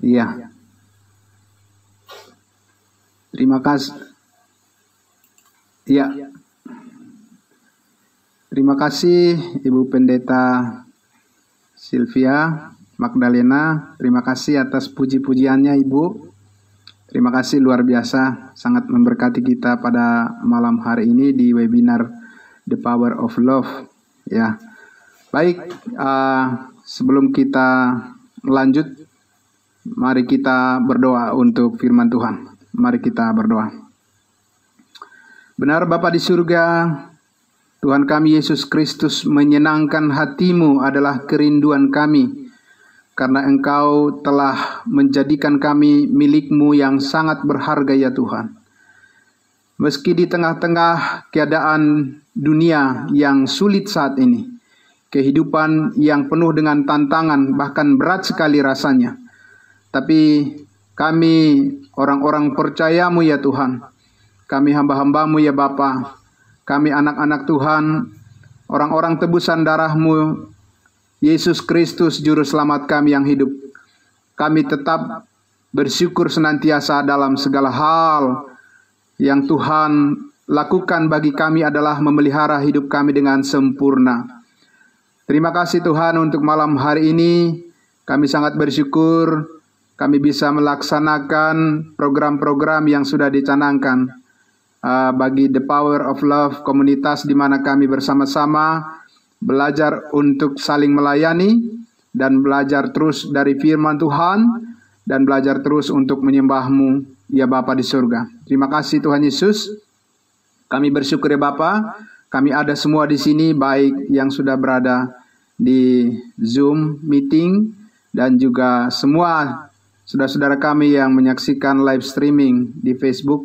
Iya. Terima kasih. Iya. Terima kasih Ibu Pendeta Sylvia Magdalena. Terima kasih atas puji-pujiannya Ibu. Terima kasih luar biasa, sangat memberkati kita pada malam hari ini di webinar The Power of Love. Ya, baik. Sebelum kita lanjut, mari kita berdoa untuk firman Tuhan. Mari kita berdoa. Benar Bapa di surga, Tuhan kami Yesus Kristus, menyenangkan hati-Mu adalah kerinduan kami. Karena Engkau telah menjadikan kami milik-Mu yang sangat berharga ya Tuhan. Meski di tengah-tengah keadaan dunia yang sulit saat ini, kehidupan yang penuh dengan tantangan, bahkan berat sekali rasanya. Tapi kami orang-orang percaya-Mu ya Tuhan. Kami hamba-hamba-Mu ya Bapa. Kami anak-anak Tuhan, orang-orang tebusan darah-Mu, Yesus Kristus Juru Selamat kami yang hidup. Kami tetap bersyukur senantiasa dalam segala hal yang Tuhan lakukan bagi kami adalah memelihara hidup kami dengan sempurna. Terima kasih Tuhan untuk malam hari ini. Kami sangat bersyukur kami bisa melaksanakan program-program yang sudah dicanangkan bagi The Power of Love komunitas, di mana kami bersama-sama belajar untuk saling melayani dan belajar terus dari firman Tuhan dan belajar terus untuk menyembah-Mu ya Bapa di surga. Terima kasih Tuhan Yesus. Kami bersyukur ya Bapa. Kami ada semua di sini, baik yang sudah berada di Zoom meeting dan juga semua saudara-saudara kami yang menyaksikan live streaming di Facebook.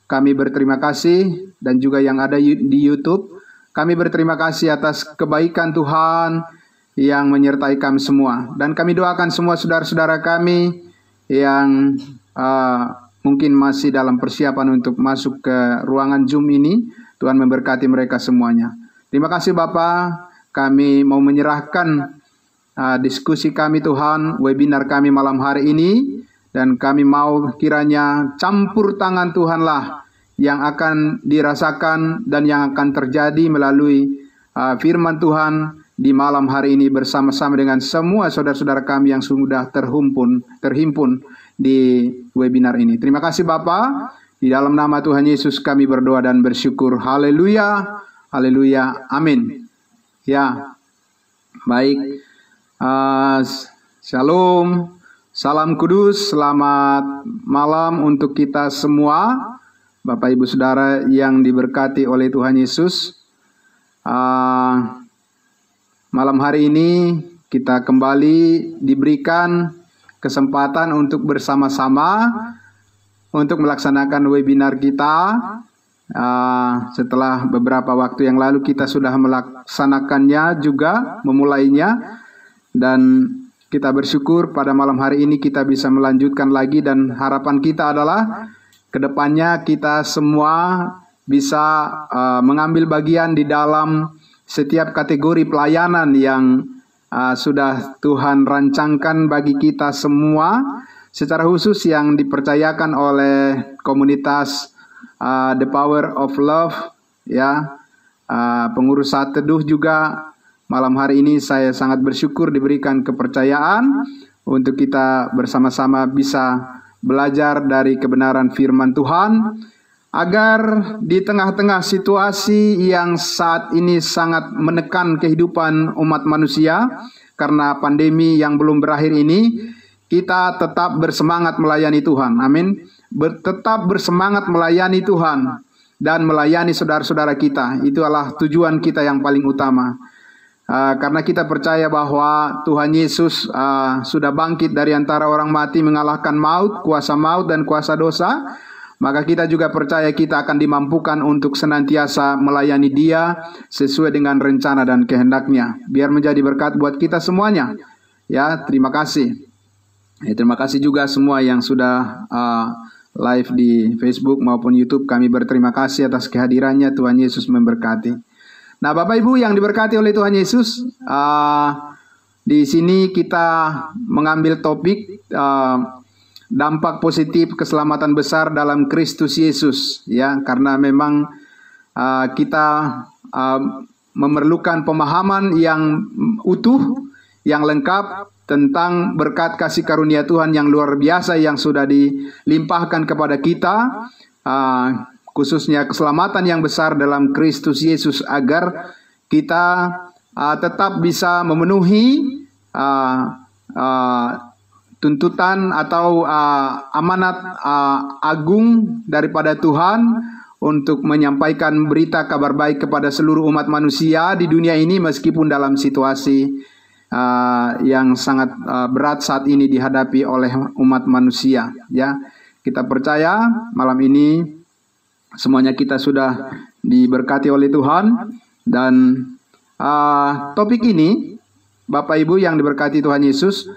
Kami berterima kasih, dan juga yang ada di YouTube. Kami berterima kasih atas kebaikan Tuhan yang menyertai kami semua. Dan kami doakan semua saudara-saudara kami yang mungkin masih dalam persiapan untuk masuk ke ruangan Zoom ini. Tuhan memberkati mereka semuanya. Terima kasih Bapak. Kami mau menyerahkan diskusi kami Tuhan, webinar kami malam hari ini. Dan kami mau kiranya campur tangan Tuhanlah yang akan dirasakan dan yang akan terjadi melalui firman Tuhan di malam hari ini bersama-sama dengan semua saudara-saudara kami yang sudah terhimpun di webinar ini. Terima kasih Bapa. Di dalam nama Tuhan Yesus kami berdoa dan bersyukur. Haleluya, haleluya, amin. Ya, baik. Shalom, salam kudus, selamat malam untuk kita semua. Bapak Ibu Saudara yang diberkati oleh Tuhan Yesus. Malam hari ini kita kembali diberikan kesempatan untuk bersama-sama untuk melaksanakan webinar kita. Setelah beberapa waktu yang lalu kita sudah melaksanakannya juga, memulainya. Dan kita bersyukur pada malam hari ini kita bisa melanjutkan lagi, dan harapan kita adalah kedepannya kita semua bisa mengambil bagian di dalam setiap kategori pelayanan yang sudah Tuhan rancangkan bagi kita semua, secara khusus yang dipercayakan oleh komunitas The Power of Love, ya, pengurus saat teduh juga. Malam hari ini saya sangat bersyukur diberikan kepercayaan untuk kita bersama-sama bisa belajar dari kebenaran firman Tuhan, agar di tengah-tengah situasi yang saat ini sangat menekan kehidupan umat manusia karena pandemi yang belum berakhir ini, kita tetap bersemangat melayani Tuhan. Amin. Tetap bersemangat melayani Tuhan dan melayani saudara-saudara kita. Itu adalah tujuan kita yang paling utama. Karena kita percaya bahwa Tuhan Yesus sudah bangkit dari antara orang mati, mengalahkan maut, kuasa maut dan kuasa dosa. Maka kita juga percaya kita akan dimampukan untuk senantiasa melayani Dia sesuai dengan rencana dan kehendaknya. Biar menjadi berkat buat kita semuanya. Ya, terima kasih. Terima kasih juga semua yang sudah live di Facebook maupun YouTube. Kami berterima kasih atas kehadirannya. Tuhan Yesus memberkati. Nah, Bapak Ibu yang diberkati oleh Tuhan Yesus, di sini kita mengambil topik dampak positif keselamatan besar dalam Kristus Yesus, ya, karena memang kita memerlukan pemahaman yang utuh, yang lengkap tentang berkat kasih karunia Tuhan yang luar biasa yang sudah dilimpahkan kepada kita, khususnya keselamatan yang besar dalam Kristus Yesus, agar kita tetap bisa memenuhi tuntutan atau amanat agung daripada Tuhan untuk menyampaikan berita kabar baik kepada seluruh umat manusia di dunia ini, meskipun dalam situasi yang sangat berat saat ini dihadapi oleh umat manusia. Ya, kita percaya malam ini semuanya kita sudah diberkati oleh Tuhan, dan topik ini, Bapak Ibu yang diberkati Tuhan Yesus,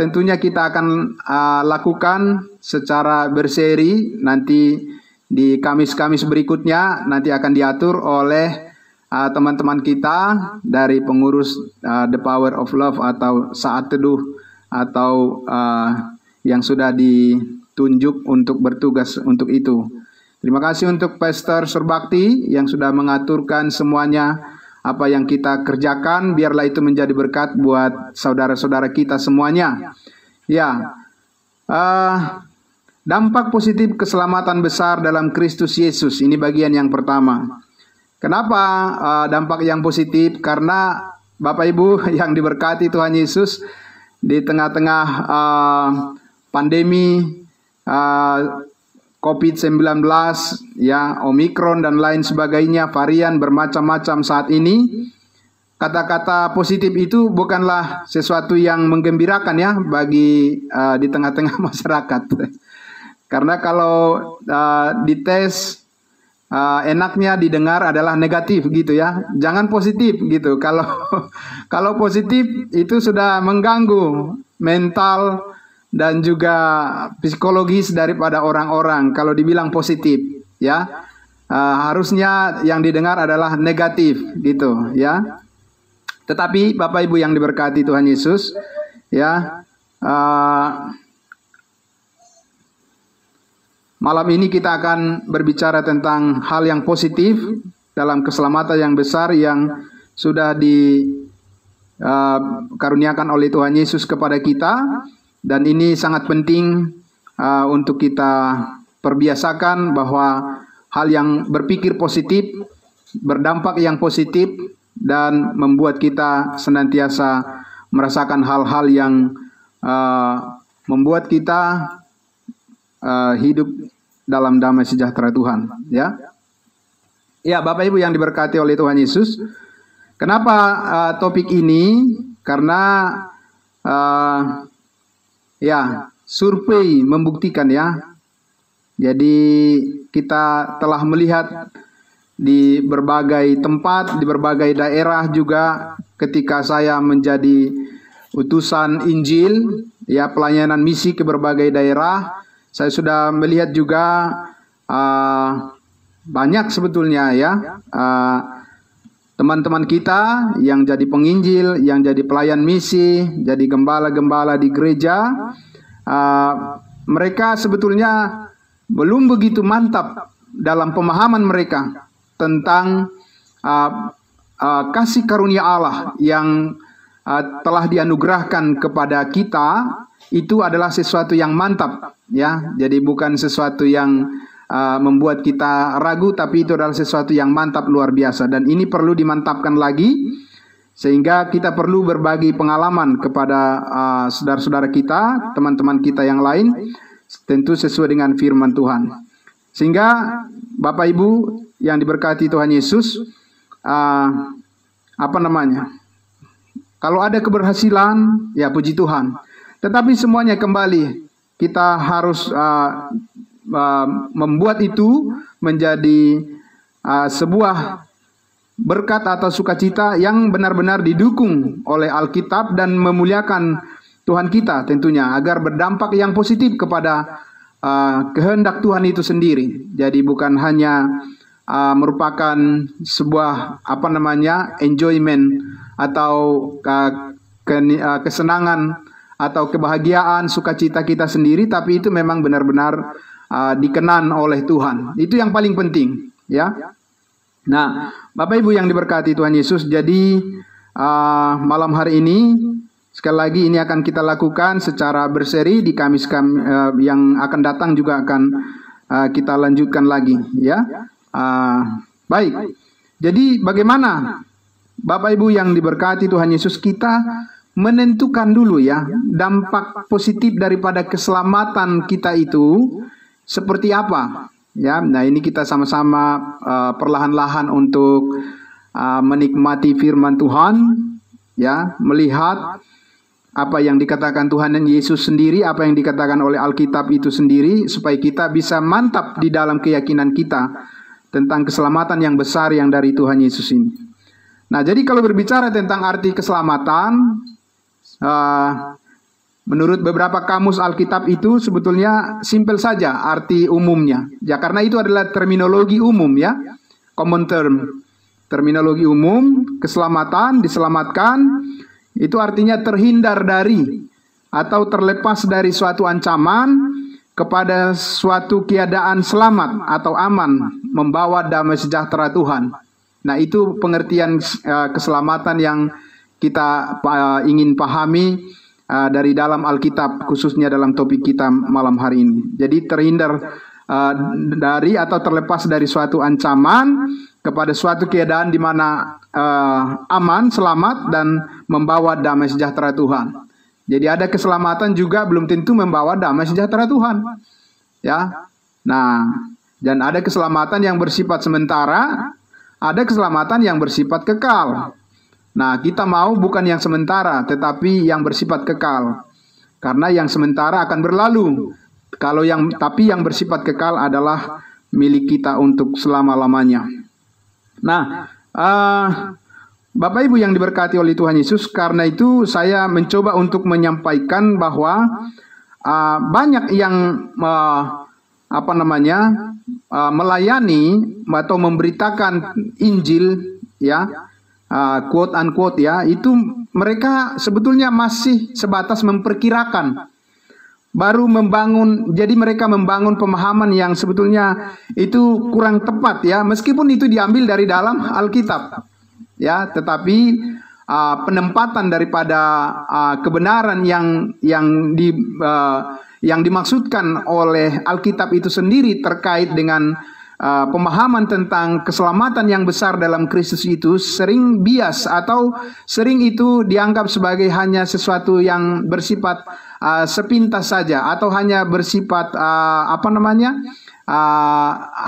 tentunya kita akan lakukan secara berseri. Nanti di Kamis-Kamis berikutnya nanti akan diatur oleh teman-teman kita dari pengurus The Power of Love atau Saat Teduh, atau yang sudah ditunjuk untuk bertugas untuk itu. Terima kasih untuk Pastor Surbakti yang sudah mengaturkan semuanya apa yang kita kerjakan. Biarlah itu menjadi berkat buat saudara-saudara kita semuanya. Ya, dampak positif keselamatan besar dalam Kristus Yesus, ini bagian yang pertama. Kenapa dampak yang positif? Karena Bapak Ibu yang diberkati Tuhan Yesus, di tengah-tengah pandemi COVID-19, ya, Omikron dan lain sebagainya, varian bermacam-macam saat ini, kata-kata positif itu bukanlah sesuatu yang menggembirakan, ya, bagi di tengah-tengah masyarakat. Karena kalau dites, enaknya didengar adalah negatif gitu, ya. Jangan positif gitu. Kalau positif itu sudah mengganggu mental dan juga psikologis daripada orang-orang. Kalau dibilang positif, ya, harusnya yang didengar adalah negatif gitu, ya. Tetapi Bapak Ibu yang diberkati Tuhan Yesus, ya, malam ini kita akan berbicara tentang hal yang positif dalam keselamatan yang besar yang sudah dikaruniakan oleh Tuhan Yesus kepada kita, dan ini sangat penting untuk kita perbiasakan bahwa hal yang berpikir positif, berdampak yang positif, dan membuat kita senantiasa merasakan hal-hal yang membuat kita hidup dalam damai sejahtera Tuhan, ya. Ya, Bapak Ibu yang diberkati oleh Tuhan Yesus. Kenapa topik ini? Karena ya, survei membuktikan, ya. Jadi kita telah melihat di berbagai tempat, di berbagai daerah juga, ketika saya menjadi utusan Injil, ya, pelayanan misi ke berbagai daerah, saya sudah melihat juga banyak sebetulnya, ya, teman-teman kita yang jadi penginjil, yang jadi pelayan misi, jadi gembala-gembala di gereja. Mereka sebetulnya belum begitu mantap dalam pemahaman mereka tentang kasih karunia Allah yang telah dianugerahkan kepada kita. Itu adalah sesuatu yang mantap, ya. Jadi bukan sesuatu yang membuat kita ragu, tapi itu adalah sesuatu yang mantap luar biasa, dan ini perlu dimantapkan lagi, sehingga kita perlu berbagi pengalaman kepada saudara-saudara kita, teman-teman kita yang lain, tentu sesuai dengan firman Tuhan. Sehingga Bapak Ibu yang diberkati Tuhan Yesus, kalau ada keberhasilan, ya puji Tuhan. Tetapi semuanya kembali, kita harus membuat itu menjadi sebuah berkat atau sukacita yang benar-benar didukung oleh Alkitab dan memuliakan Tuhan kita tentunya, agar berdampak yang positif kepada kehendak Tuhan itu sendiri. Jadi bukan hanya merupakan sebuah enjoyment atau kesenangan atau kebahagiaan, sukacita kita sendiri, tapi itu memang benar-benar dikenan oleh Tuhan. Itu yang paling penting, ya. Nah, Bapak Ibu yang diberkati Tuhan Yesus, jadi malam hari ini sekali lagi ini akan kita lakukan secara berseri. Di Kamis yang akan datang juga akan kita lanjutkan lagi, ya. Baik. Jadi bagaimana Bapak Ibu yang diberkati Tuhan Yesus, kita menentukan dulu ya dampak positif daripada keselamatan kita itu seperti apa. Ya, nah ini kita sama-sama perlahan-lahan untuk menikmati firman Tuhan, ya, melihat apa yang dikatakan Tuhan dan Yesus sendiri, apa yang dikatakan oleh Alkitab itu sendiri, supaya kita bisa mantap di dalam keyakinan kita tentang keselamatan yang besar yang dari Tuhan Yesus ini. Nah, jadi kalau berbicara tentang arti keselamatan, menurut beberapa kamus Alkitab itu sebetulnya simpel saja arti umumnya. Ya, karena itu adalah terminologi umum, ya. Common term. Terminologi umum, keselamatan, diselamatkan, itu artinya terhindar dari atau terlepas dari suatu ancaman kepada suatu keadaan selamat atau aman, membawa damai sejahtera Tuhan. Nah, itu pengertian keselamatan yang kita ingin pahami dari dalam Alkitab, khususnya dalam topik kita malam hari ini. Jadi terhindar dari atau terlepas dari suatu ancaman kepada suatu keadaan di mana aman, selamat, dan membawa damai sejahtera Tuhan. Jadi ada keselamatan juga belum tentu membawa damai sejahtera Tuhan, ya. Nah, dan ada keselamatan yang bersifat sementara, ada keselamatan yang bersifat kekal. Nah, kita mau bukan yang sementara, tetapi yang bersifat kekal. Karena yang sementara akan berlalu. Tapi yang bersifat kekal adalah milik kita untuk selama-lamanya. Nah, Bapak Ibu yang diberkati oleh Tuhan Yesus, karena itu saya mencoba untuk menyampaikan bahwa banyak yang melayani atau memberitakan Injil, ya, quote unquote, ya, itu mereka sebetulnya masih sebatas memperkirakan, baru membangun. Jadi mereka membangun pemahaman yang sebetulnya itu kurang tepat, ya, meskipun itu diambil dari dalam Alkitab, ya, tetapi penempatan daripada kebenaran yang dimaksudkan oleh Alkitab itu sendiri terkait dengan pemahaman tentang keselamatan yang besar dalam Kristus itu sering bias atau sering itu dianggap sebagai hanya sesuatu yang bersifat sepintas saja, atau hanya bersifat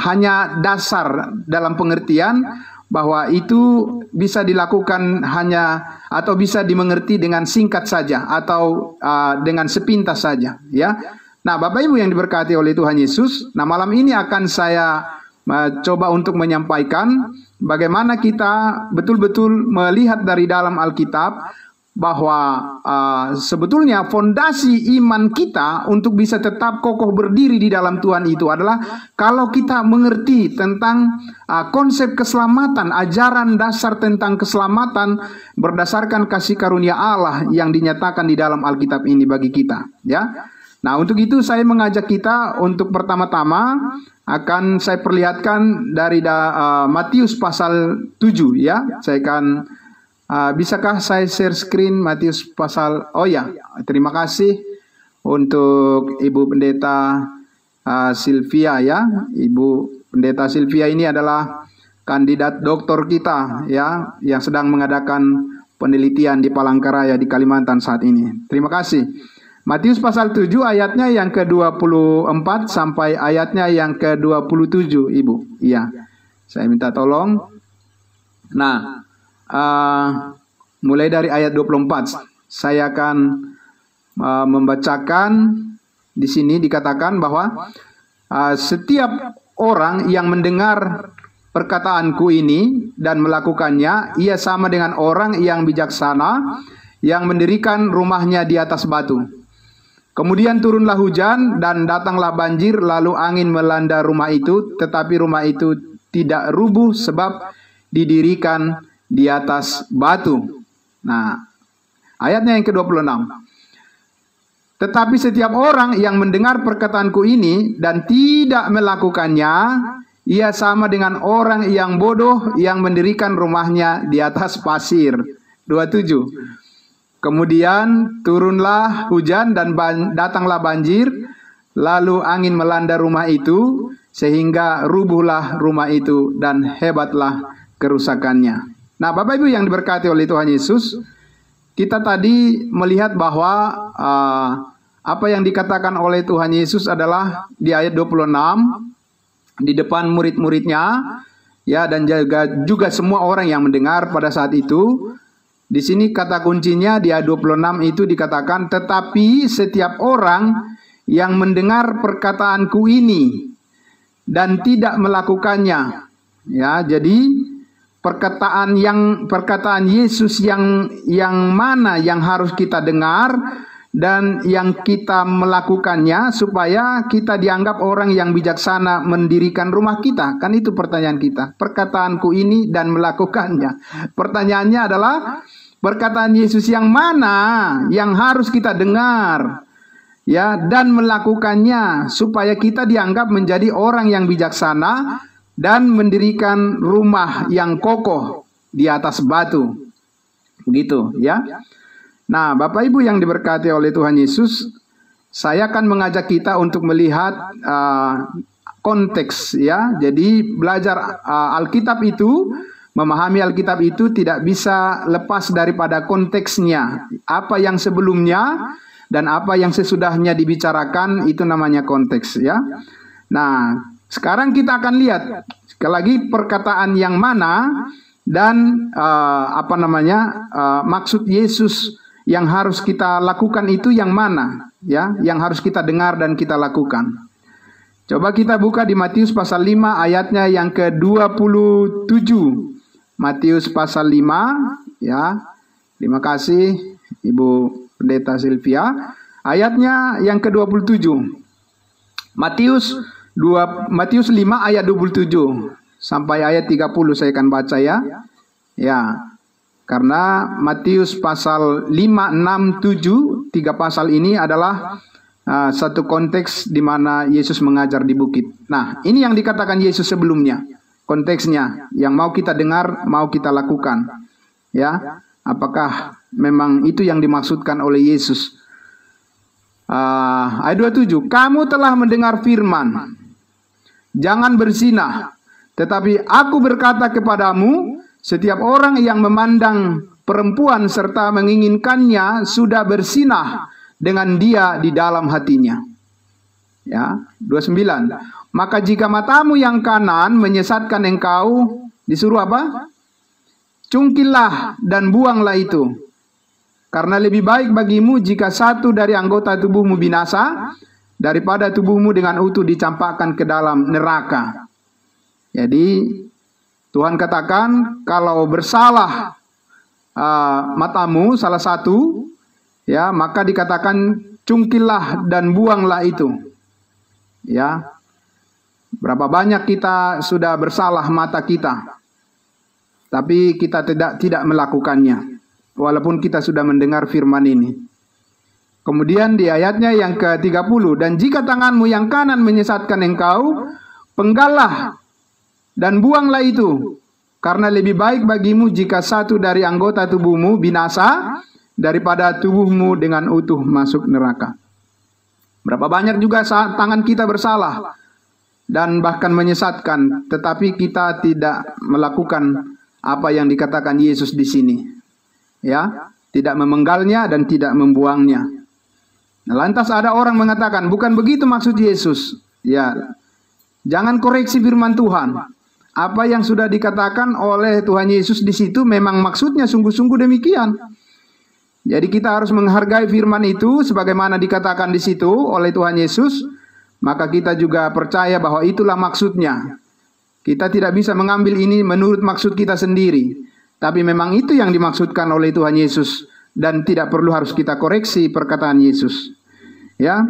hanya dasar dalam pengertian bahwa itu bisa dilakukan hanya atau bisa dimengerti dengan singkat saja atau dengan sepintas saja, ya. Nah, Bapak Ibu yang diberkati oleh Tuhan Yesus, nah malam ini akan saya coba untuk menyampaikan bagaimana kita betul-betul melihat dari dalam Alkitab bahwa sebetulnya fondasi iman kita untuk bisa tetap kokoh berdiri di dalam Tuhan itu adalah kalau kita mengerti tentang konsep keselamatan, ajaran dasar tentang keselamatan berdasarkan kasih karunia Allah yang dinyatakan di dalam Alkitab ini bagi kita, ya. Nah, untuk itu saya mengajak kita untuk pertama-tama akan saya perlihatkan dari Matius pasal 7, ya. Saya akan bisakah saya share screen Matius pasal, oh ya, terima kasih untuk Ibu Pendeta Sylvia, ya. Ibu Pendeta Sylvia ini adalah kandidat doktor kita, ya, yang sedang mengadakan penelitian di Palangkaraya di Kalimantan saat ini. Terima kasih. Matius pasal 7 ayatnya yang ke-24 sampai ayatnya yang ke-27, Ibu. Iya, saya minta tolong. Nah, mulai dari ayat 24, saya akan membacakan. Di sini dikatakan bahwa setiap orang yang mendengar perkataanku ini dan melakukannya, ia sama dengan orang yang bijaksana yang mendirikan rumahnya di atas batu. Kemudian turunlah hujan dan datanglah banjir, lalu angin melanda rumah itu, tetapi rumah itu tidak rubuh sebab didirikan di atas batu. Nah, ayatnya yang ke-26. Tetapi setiap orang yang mendengar perkataanku ini dan tidak melakukannya, ia sama dengan orang yang bodoh yang mendirikan rumahnya di atas pasir. 27. Kemudian turunlah hujan dan datanglah banjir, lalu angin melanda rumah itu, sehingga rubuhlah rumah itu dan hebatlah kerusakannya. Nah, Bapak Ibu yang diberkati oleh Tuhan Yesus, kita tadi melihat bahwa apa yang dikatakan oleh Tuhan Yesus adalah di ayat 26 di depan murid-muridnya, ya, dan juga semua orang yang mendengar pada saat itu. Di sini kata kuncinya di ayat 26 itu dikatakan, tetapi setiap orang yang mendengar perkataanku ini dan tidak melakukannya. Ya, jadi perkataan Yesus yang mana yang harus kita dengar dan yang kita melakukannya supaya kita dianggap orang yang bijaksana mendirikan rumah kita. Kan itu pertanyaan kita. Perkataanku ini dan melakukannya. Pertanyaannya adalah perkataan Yesus yang mana yang harus kita dengar, ya, dan melakukannya supaya kita dianggap menjadi orang yang bijaksana dan mendirikan rumah yang kokoh di atas batu. Begitu, ya. Nah, Bapak Ibu yang diberkati oleh Tuhan Yesus, saya akan mengajak kita untuk melihat konteks, ya. Jadi belajar Alkitab itu, memahami Alkitab itu tidak bisa lepas daripada konteksnya. Apa yang sebelumnya dan apa yang sesudahnya dibicarakan itu namanya konteks, ya. Nah, sekarang kita akan lihat sekali lagi perkataan yang mana dan maksud Yesus yang harus kita lakukan itu yang mana, ya, yang harus kita dengar dan kita lakukan. Coba kita buka di Matius pasal 5 ayatnya yang ke-27. Matius pasal 5, ya. Terima kasih Ibu Pendeta Silvia. Ayatnya yang ke-27. Matius 5 ayat 27 sampai ayat 30 saya akan baca, ya. Ya. Karena Matius pasal 5, 6, 7, 3 pasal ini adalah satu konteks di mana Yesus mengajar di bukit. Nah, ini yang dikatakan Yesus sebelumnya. Konteksnya yang mau kita dengar, mau kita lakukan. Ya. Apakah memang itu yang dimaksudkan oleh Yesus? Ayat 27, kamu telah mendengar firman, jangan berzinah. Tetapi aku berkata kepadamu, setiap orang yang memandang perempuan serta menginginkannya sudah berzinah dengan dia di dalam hatinya. Ya, 29. Maka jika matamu yang kanan menyesatkan engkau, disuruh apa? Cungkillah dan buanglah itu. Karena lebih baik bagimu jika satu dari anggota tubuhmu binasa daripada tubuhmu dengan utuh dicampakkan ke dalam neraka. Jadi Tuhan katakan kalau bersalah matamu salah satu, ya, maka dikatakan cungkillah dan buanglah itu. Ya. Berapa banyak kita sudah bersalah mata kita, tapi kita tidak melakukannya, walaupun kita sudah mendengar firman ini. Kemudian di ayatnya yang ke-30, dan jika tanganmu yang kanan menyesatkan engkau, penggallah dan buanglah itu, karena lebih baik bagimu jika satu dari anggota tubuhmu binasa daripada tubuhmu dengan utuh masuk neraka. Berapa banyak juga saat tangan kita bersalah dan bahkan menyesatkan, tetapi kita tidak melakukan apa yang dikatakan Yesus di sini. Ya, tidak memenggalnya dan tidak membuangnya. Nah, lantas ada orang mengatakan, bukan begitu maksud Yesus. Ya, jangan koreksi firman Tuhan. Apa yang sudah dikatakan oleh Tuhan Yesus di situ memang maksudnya sungguh-sungguh demikian. Jadi kita harus menghargai firman itu sebagaimana dikatakan di situ oleh Tuhan Yesus. Maka kita juga percaya bahwa itulah maksudnya. Kita tidak bisa mengambil ini menurut maksud kita sendiri. Tapi memang itu yang dimaksudkan oleh Tuhan Yesus. Dan tidak perlu harus kita koreksi perkataan Yesus. Ya.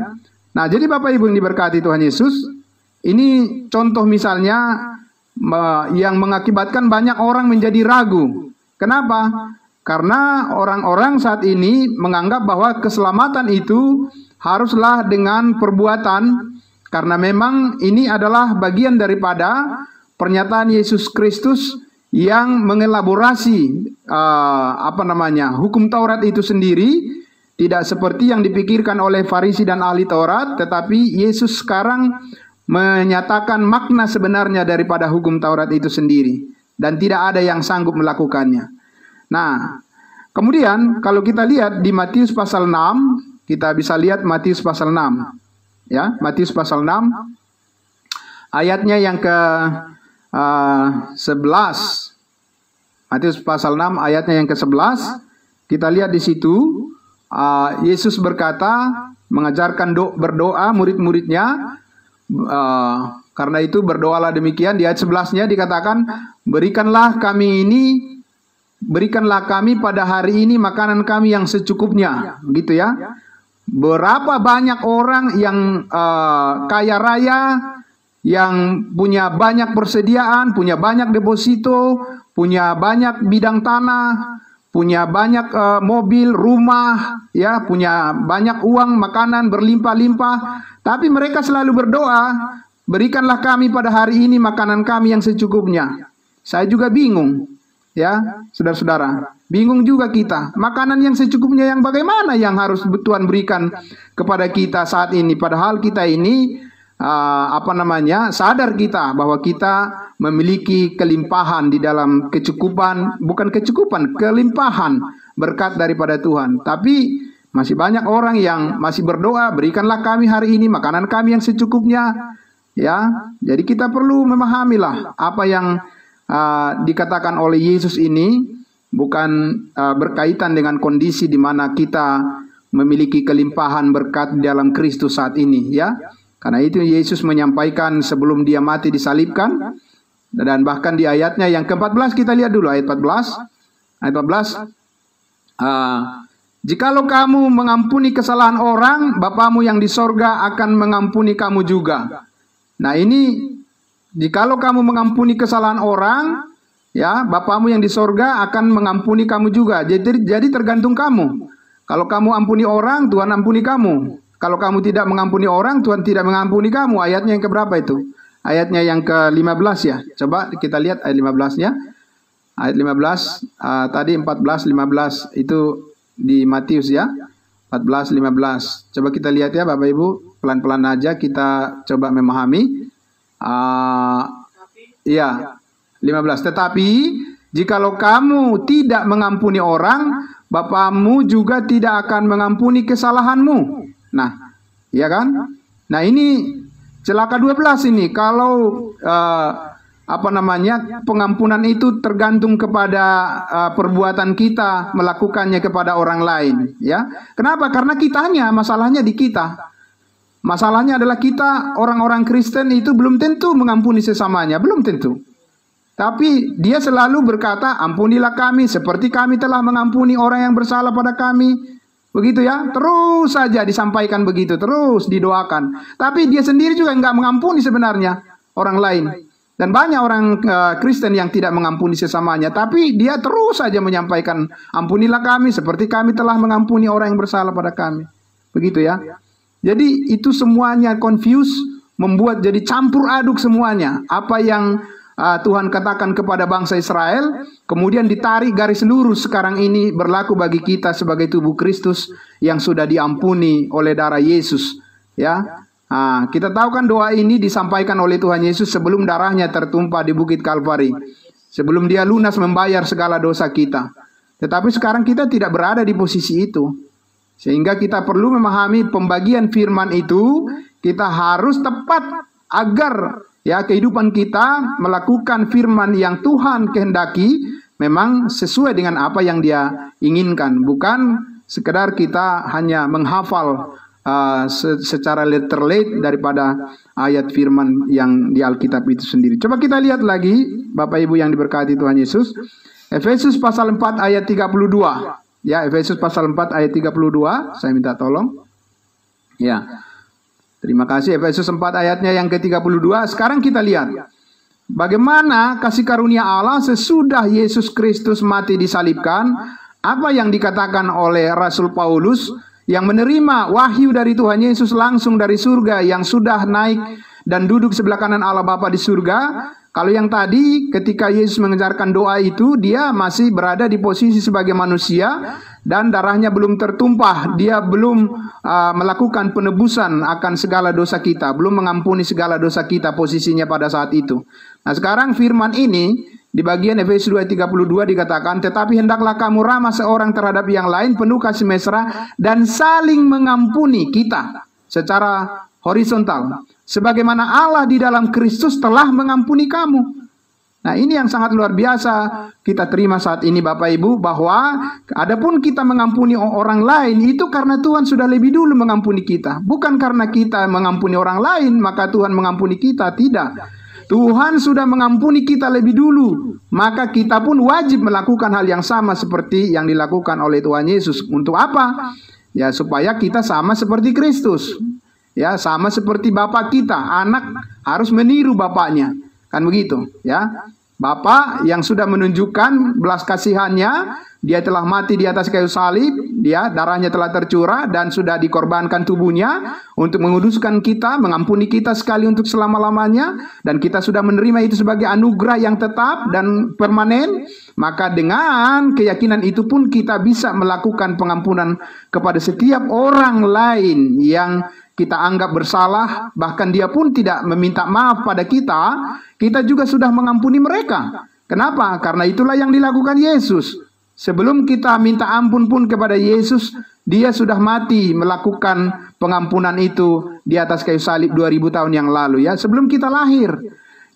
Nah, jadi Bapak Ibu yang diberkati Tuhan Yesus, ini contoh misalnya yang mengakibatkan banyak orang menjadi ragu. Kenapa? Karena orang-orang saat ini menganggap bahwa keselamatan itu haruslah dengan perbuatan, karena memang ini adalah bagian daripada pernyataan Yesus Kristus yang mengelaborasi hukum Taurat itu sendiri, tidak seperti yang dipikirkan oleh Farisi dan ahli Taurat, tetapi Yesus sekarang menyatakan makna sebenarnya daripada hukum Taurat itu sendiri, dan tidak ada yang sanggup melakukannya. Nah, kemudian kalau kita lihat di Matius pasal 6, kita bisa lihat Matius pasal 6. Ya, Matius pasal 6 ayatnya yang ke 11. Matius pasal 6 ayatnya yang ke-11. Kita lihat di situ Yesus berkata, mengajarkan berdoa murid-muridnya. Karena itu berdoalah demikian. Di ayat 11-nya dikatakan, berikanlah kami pada hari ini makanan kami yang secukupnya, gitu ya. Berapa banyak orang yang kaya raya, yang punya banyak persediaan, punya banyak deposito, punya banyak bidang tanah, punya banyak mobil, rumah, ya, punya banyak uang, makanan berlimpah-limpah, tapi mereka selalu berdoa, berikanlah kami pada hari ini makanan kami yang secukupnya. Saya juga bingung, ya, saudara-saudara. Bingung juga kita. Makanan yang secukupnya yang bagaimana yang harus Tuhan berikan kepada kita saat ini. Padahal kita ini sadar kita bahwa kita memiliki kelimpahan di dalam kecukupan, bukan kecukupan, kelimpahan berkat daripada Tuhan. Tapi masih banyak orang yang masih berdoa, berikanlah kami hari ini makanan kami yang secukupnya. Ya, jadi kita perlu memahamilah apa yang dikatakan oleh Yesus ini. Bukan berkaitan dengan kondisi di mana kita memiliki kelimpahan berkat dalam Kristus saat ini, ya. Karena itu Yesus menyampaikan sebelum dia mati disalibkan, dan bahkan di ayatnya yang ke-14 kita lihat dulu ayat 14. Ayat 14. Jikalau kamu mengampuni kesalahan orang, Bapamu yang di sorga akan mengampuni kamu juga. Nah, ini jikalau kamu mengampuni kesalahan orang, ya, Bapamu yang di sorga akan mengampuni kamu juga. Jadi tergantung kamu. Kalau kamu ampuni orang, Tuhan ampuni kamu. Kalau kamu tidak mengampuni orang, Tuhan tidak mengampuni kamu. Ayatnya yang keberapa itu? Ayatnya yang ke-15 ya. Coba kita lihat ayat 15-nya. Ayat 15, tadi 14, 15 itu di Matius ya. 14, 15. Coba kita lihat ya Bapak Ibu. Pelan-pelan aja kita coba memahami. Iya. 15. Tetapi jikalau kamu tidak mengampuni orang, Bapamu juga tidak akan mengampuni kesalahanmu. Nah, ya kan? Nah, ini celaka 12 ini. Kalau pengampunan itu tergantung kepada perbuatan kita melakukannya kepada orang lain, ya. Kenapa? Karena kitanya, masalahnya di kita. Masalahnya adalah kita orang-orang Kristen itu belum tentu mengampuni sesamanya, belum tentu. Tapi dia selalu berkata, ampunilah kami seperti kami telah mengampuni orang yang bersalah pada kami. Begitu ya, terus saja disampaikan begitu, terus didoakan. Tapi dia sendiri juga nggak mengampuni sebenarnya orang lain. Dan banyak orang Kristen yang tidak mengampuni sesamanya. Tapi dia terus saja menyampaikan, ampunilah kami seperti kami telah mengampuni orang yang bersalah pada kami. Begitu ya. Jadi itu semuanya confuse, membuat jadi campur aduk semuanya. Apa yang Tuhan katakan kepada bangsa Israel, kemudian ditarik garis lurus sekarang ini berlaku bagi kita sebagai tubuh Kristus yang sudah diampuni oleh darah Yesus. Ya, kita tahu kan doa ini disampaikan oleh Tuhan Yesus sebelum darahnya tertumpah di Bukit Kalvari, sebelum dia lunas membayar segala dosa kita. Tetapi sekarang kita tidak berada di posisi itu, sehingga kita perlu memahami pembagian firman itu. Kita harus tepat agar ya kehidupan kita melakukan firman yang Tuhan kehendaki memang sesuai dengan apa yang Dia inginkan, bukan sekedar kita hanya menghafal secara literate daripada ayat firman yang di Alkitab itu sendiri. Coba kita lihat lagi Bapak Ibu yang diberkati Tuhan Yesus, Efesus pasal 4 ayat 32. Ya, Efesus pasal 4 ayat 32, saya minta tolong. Ya. Terima kasih. Efesus 4 ayatnya yang ke-32. Sekarang kita lihat bagaimana kasih karunia Allah sesudah Yesus Kristus mati disalibkan. Apa yang dikatakan oleh Rasul Paulus yang menerima wahyu dari Tuhan Yesus langsung dari surga, yang sudah naik dan duduk sebelah kanan Allah Bapa di surga. Kalau yang tadi ketika Yesus mengajarkan doa itu, dia masih berada di posisi sebagai manusia dan darahnya belum tertumpah. Dia belum melakukan penebusan akan segala dosa kita, belum mengampuni segala dosa kita posisinya pada saat itu. Nah, sekarang firman ini di bagian Efesus 2:32 dikatakan, tetapi hendaklah kamu ramah seorang terhadap yang lain, penuh kasih mesra dan saling mengampuni kita secara horizontal, sebagaimana Allah di dalam Kristus telah mengampuni kamu. Nah, ini yang sangat luar biasa kita terima saat ini Bapak Ibu, bahwa adapun kita mengampuni orang lain itu karena Tuhan sudah lebih dulu mengampuni kita. Bukan karena kita mengampuni orang lain maka Tuhan mengampuni kita, tidak. Tuhan sudah mengampuni kita lebih dulu, maka kita pun wajib melakukan hal yang sama seperti yang dilakukan oleh Tuhan Yesus. Untuk apa? Ya, supaya kita sama seperti Kristus. Ya, sama seperti Bapak kita, anak harus meniru bapaknya. Kan begitu, ya. Bapak yang sudah menunjukkan belas kasihannya, dia telah mati di atas kayu salib, dia darahnya telah tercurah dan sudah dikorbankan tubuhnya untuk menguduskan kita, mengampuni kita sekali untuk selama-lamanya, dan kita sudah menerima itu sebagai anugerah yang tetap dan permanen. Maka dengan keyakinan itu pun kita bisa melakukan pengampunan kepada setiap orang lain yang kita anggap bersalah, bahkan dia pun tidak meminta maaf pada kita, kita juga sudah mengampuni mereka. Kenapa? Karena itulah yang dilakukan Yesus. Sebelum kita minta ampun pun kepada Yesus, dia sudah mati melakukan pengampunan itu di atas kayu salib 2000 tahun yang lalu, ya, sebelum kita lahir.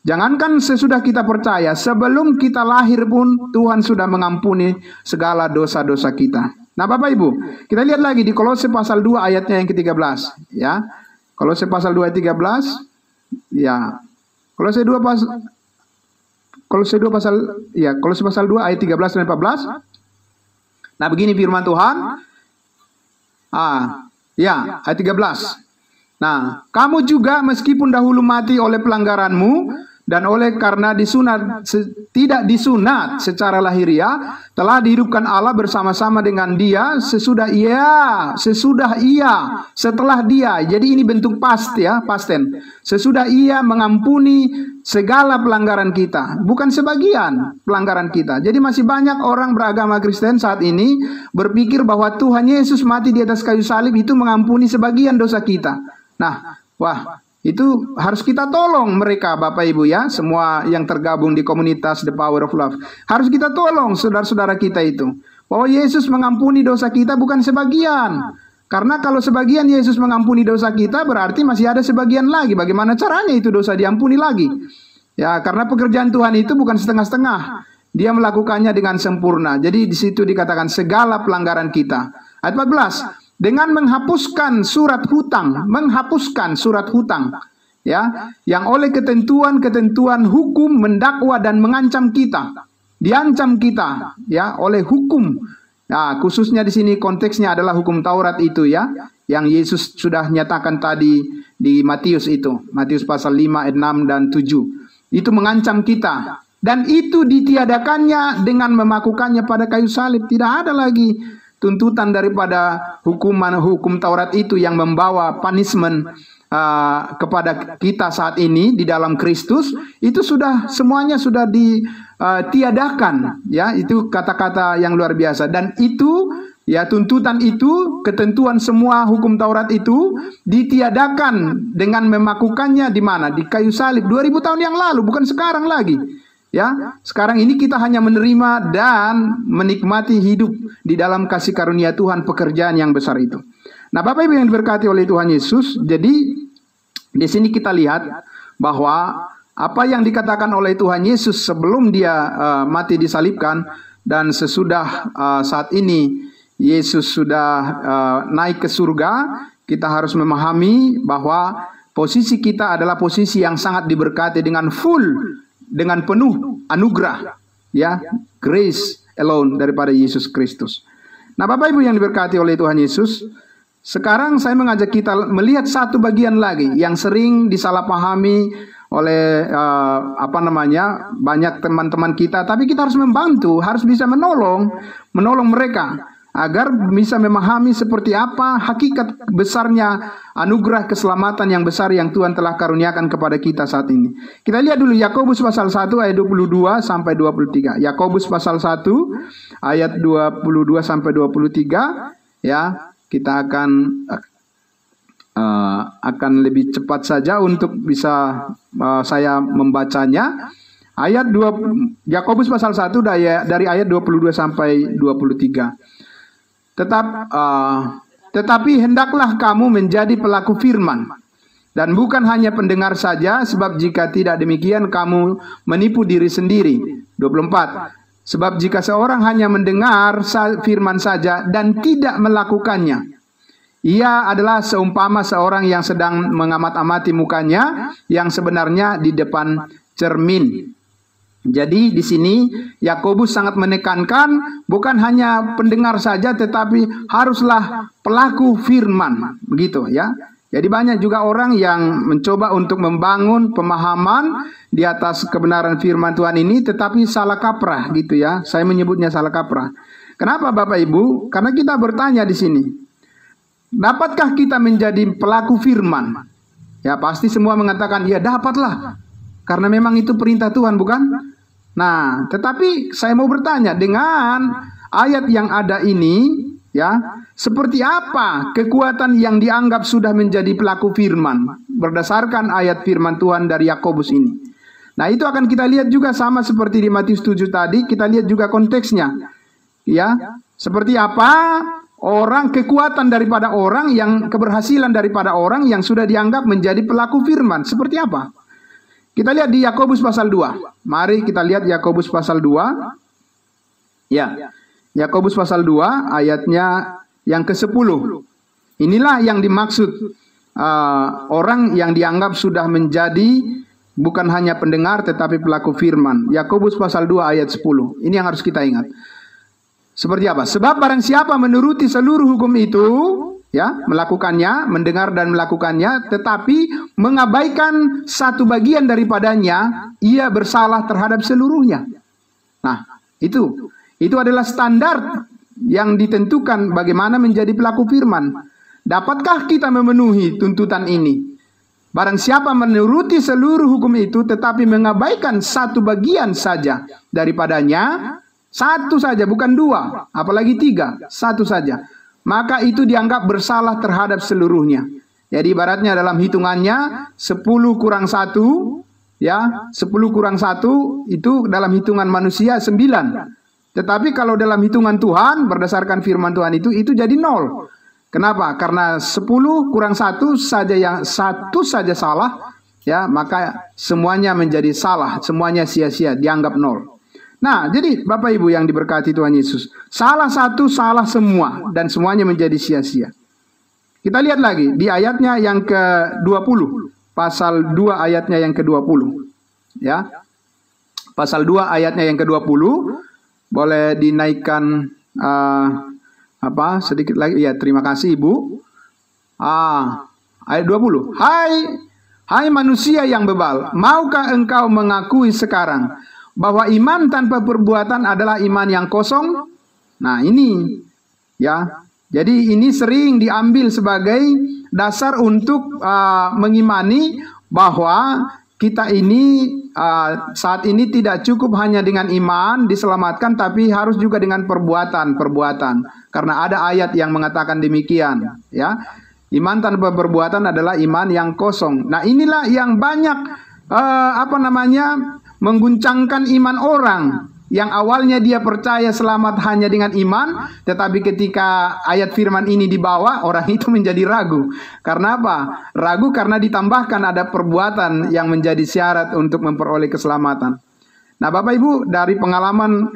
Jangankan sesudah kita percaya, sebelum kita lahir pun Tuhan sudah mengampuni segala dosa-dosa kita. Nah, Bapak Ibu, kita lihat lagi di Kolose pasal 2 ayatnya yang ke-13, ya. Kolose pasal 2 ayat 13, ya. Kolose 2 pasal 2 ayat 13 dan 14. Nah, begini firman Tuhan. Ya, ayat 13. Nah, kamu juga meskipun dahulu mati oleh pelanggaranmu dan oleh karena tidak disunat secara lahiriah, telah dihidupkan Allah bersama-sama dengan dia setelah dia. Jadi ini bentuk past, ya, past tense. Sesudah ia mengampuni segala pelanggaran kita, bukan sebagian pelanggaran kita. Jadi masih banyak orang beragama Kristen saat ini berpikir bahwa Tuhan Yesus mati di atas kayu salib itu mengampuni sebagian dosa kita. Nah, itu harus kita tolong mereka, Bapak Ibu, ya, semua yang tergabung di komunitas The Power of Love. Harus kita tolong saudara-saudara kita itu, bahwa Yesus mengampuni dosa kita bukan sebagian. Karena kalau sebagian Yesus mengampuni dosa kita, berarti masih ada sebagian lagi. Bagaimana caranya itu dosa diampuni lagi? Ya, karena pekerjaan Tuhan itu bukan setengah-setengah. Dia melakukannya dengan sempurna. Jadi di situ dikatakan segala pelanggaran kita. Ayat 14. Dengan menghapuskan surat hutang, ya, yang oleh ketentuan-ketentuan hukum mendakwa dan mengancam kita, diancam kita, ya, oleh hukum. Nah, khususnya di sini konteksnya adalah hukum Taurat itu, ya, yang Yesus sudah nyatakan tadi di Matius itu, Matius pasal 5 ayat 6 dan 7. Itu mengancam kita, dan itu ditiadakannya dengan memakukannya pada kayu salib. Tidak ada lagi tuntutan daripada hukum Taurat itu yang membawa punishment kepada kita saat ini di dalam Kristus. Itu semuanya sudah ditiadakan, ya. Itu kata-kata yang luar biasa. Dan itu, ya, tuntutan itu, ketentuan semua hukum Taurat itu ditiadakan dengan memakukannya di mana? Di kayu salib 2000 tahun yang lalu, bukan sekarang lagi. Ya, sekarang ini kita hanya menerima dan menikmati hidup di dalam kasih karunia Tuhan, pekerjaan yang besar itu. Nah, Bapak Ibu yang diberkati oleh Tuhan Yesus, jadi di sini kita lihat bahwa apa yang dikatakan oleh Tuhan Yesus sebelum dia mati disalibkan dan sesudah saat ini Yesus sudah naik ke surga, kita harus memahami bahwa posisi kita adalah posisi yang sangat diberkati dengan penuh anugerah, ya, grace alone daripada Yesus Kristus. Nah, Bapak Ibu yang diberkati oleh Tuhan Yesus, sekarang saya mengajak kita melihat satu bagian lagi yang sering disalahpahami oleh banyak teman-teman kita, tapi kita harus membantu, harus bisa menolong mereka. agar bisa memahami seperti apa hakikat besarnya anugerah keselamatan yang besar yang Tuhan telah karuniakan kepada kita saat ini. Kita lihat dulu Yakobus pasal 1 ayat 22 sampai 23. Yakobus pasal 1 ayat 22 sampai 23, ya. Kita akan lebih cepat saja untuk bisa saya membacanya. Yakobus pasal 1 dari ayat 22 sampai 23. Tetapi hendaklah kamu menjadi pelaku firman, dan bukan hanya pendengar saja, sebab jika tidak demikian kamu menipu diri sendiri. 24. Sebab jika seorang hanya mendengar firman saja dan tidak melakukannya, ia adalah seumpama seorang yang sedang mengamat-amati mukanya yang sebenarnya di depan cermin. Jadi di sini Yakobus sangat menekankan bukan hanya pendengar saja, tetapi haruslah pelaku firman, begitu ya. Jadi banyak juga orang yang mencoba untuk membangun pemahaman di atas kebenaran firman Tuhan ini, tetapi salah kaprah gitu ya. Saya menyebutnya salah kaprah. Kenapa Bapak Ibu? Karena kita bertanya di sini, dapatkah kita menjadi pelaku firman? Ya pasti semua mengatakan ya dapatlah, karena memang itu perintah Tuhan, bukan? Nah, tetapi saya mau bertanya, dengan ayat yang ada ini, ya, seperti apa kekuatan yang dianggap sudah menjadi pelaku firman berdasarkan ayat firman Tuhan dari Yakobus ini? Nah, itu akan kita lihat juga sama seperti di Matius 7 tadi, kita lihat juga konteksnya. Ya, seperti apa kekuatan daripada orang, yang keberhasilan daripada orang yang sudah dianggap menjadi pelaku firman, seperti apa? Kita lihat di Yakobus pasal 2. Mari kita lihat Yakobus pasal 2. Ya. Yakobus pasal 2 ayatnya yang ke-10. Inilah yang dimaksud orang yang dianggap sudah menjadi bukan hanya pendengar tetapi pelaku firman. Yakobus pasal 2 ayat 10. Ini yang harus kita ingat. Seperti apa? Sebab barang siapa menuruti seluruh hukum itu, ya, melakukannya, mendengar dan melakukannya, tetapi mengabaikan satu bagian daripadanya, ia bersalah terhadap seluruhnya. Nah, itu adalah standar yang ditentukan bagaimana menjadi pelaku firman. Dapatkah kita memenuhi tuntutan ini? Barang siapa menuruti seluruh hukum itu, tetapi mengabaikan satu bagian saja daripadanya, satu saja, bukan dua, apalagi tiga, satu saja, maka itu dianggap bersalah terhadap seluruhnya. Jadi ibaratnya dalam hitungannya 10 kurang 1, ya, 10 kurang 1 itu dalam hitungan manusia 9. Tetapi kalau dalam hitungan Tuhan berdasarkan firman Tuhan itu jadi 0. Kenapa? Karena 10 kurang 1 saja, yang satu saja salah, ya, maka semuanya menjadi salah, semuanya sia-sia, dianggap 0. Nah, jadi Bapak Ibu yang diberkati Tuhan Yesus, salah satu salah semua dan semuanya menjadi sia-sia. Kita lihat lagi di ayatnya yang ke-20, pasal 2 ayatnya yang ke-20. Ya. Pasal 2 ayatnya yang ke-20, boleh dinaikkan sedikit lagi. Ya, terima kasih Ibu. Ayat 20. Hai manusia yang bebal, maukah engkau mengakui sekarang bahwa iman tanpa perbuatan adalah iman yang kosong? Nah, ini ya. Jadi ini sering diambil sebagai dasar untuk mengimani bahwa kita ini saat ini tidak cukup hanya dengan iman diselamatkan, tapi harus juga dengan perbuatan. Karena ada ayat yang mengatakan demikian, ya. Iman tanpa perbuatan adalah iman yang kosong. Nah, inilah yang banyak mengguncangkan iman orang yang awalnya dia percaya selamat hanya dengan iman, tetapi ketika ayat firman ini dibawa, orang itu menjadi ragu. Karena apa? Ragu karena ditambahkan ada perbuatan yang menjadi syarat untuk memperoleh keselamatan. Nah, Bapak Ibu, dari pengalaman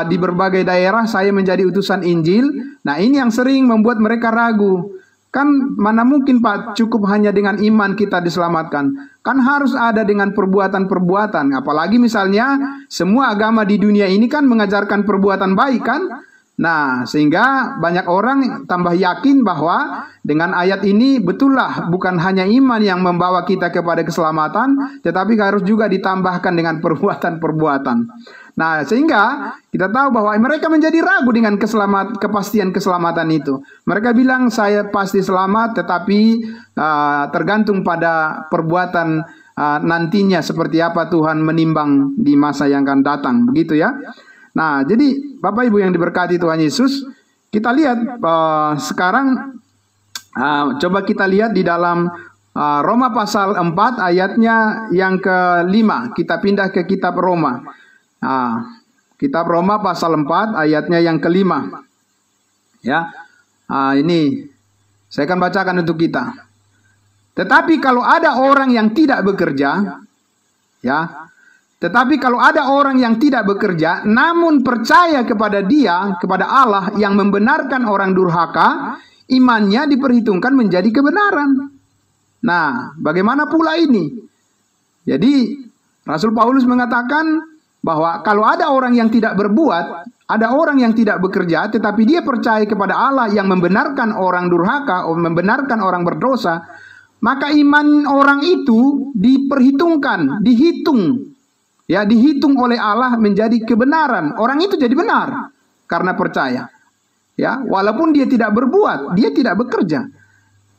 di berbagai daerah saya menjadi utusan Injil. Nah, ini yang sering membuat mereka ragu. Kan mana mungkin Pak cukup hanya dengan iman kita diselamatkan. Kan harus ada dengan perbuatan-perbuatan. Apalagi misalnya semua agama di dunia ini kan mengajarkan perbuatan baik kan. Nah, sehingga banyak orang tambah yakin bahwa dengan ayat ini betullah bukan hanya iman yang membawa kita kepada keselamatan, tetapi harus juga ditambahkan dengan perbuatan-perbuatan. Nah, sehingga kita tahu bahwa mereka menjadi ragu dengan kepastian keselamatan itu. Mereka bilang saya pasti selamat, tetapi tergantung pada perbuatan nantinya seperti apa Tuhan menimbang di masa yang akan datang, begitu ya. Nah, jadi Bapak Ibu yang diberkati Tuhan Yesus, kita lihat sekarang coba kita lihat di dalam Roma pasal 4 ayatnya yang ke-5. Kita pindah ke kitab Roma. Kitab Roma pasal 4 ayatnya yang ke-5. Ya. Ini saya akan bacakan untuk kita. Tetapi kalau ada orang yang tidak bekerja, ya. Tetapi kalau ada orang yang tidak bekerja, namun percaya kepada Dia, kepada Allah yang membenarkan orang durhaka, imannya diperhitungkan menjadi kebenaran. Nah, bagaimana pula ini? Jadi, Rasul Paulus mengatakan bahwa kalau ada orang yang tidak berbuat, ada orang yang tidak bekerja, tetapi dia percaya kepada Allah yang membenarkan orang durhaka, membenarkan orang berdosa, maka iman orang itu diperhitungkan, dihitung. Ya, dihitung oleh Allah menjadi kebenaran. Orang itu jadi benar karena percaya. Ya, walaupun dia tidak berbuat, dia tidak bekerja.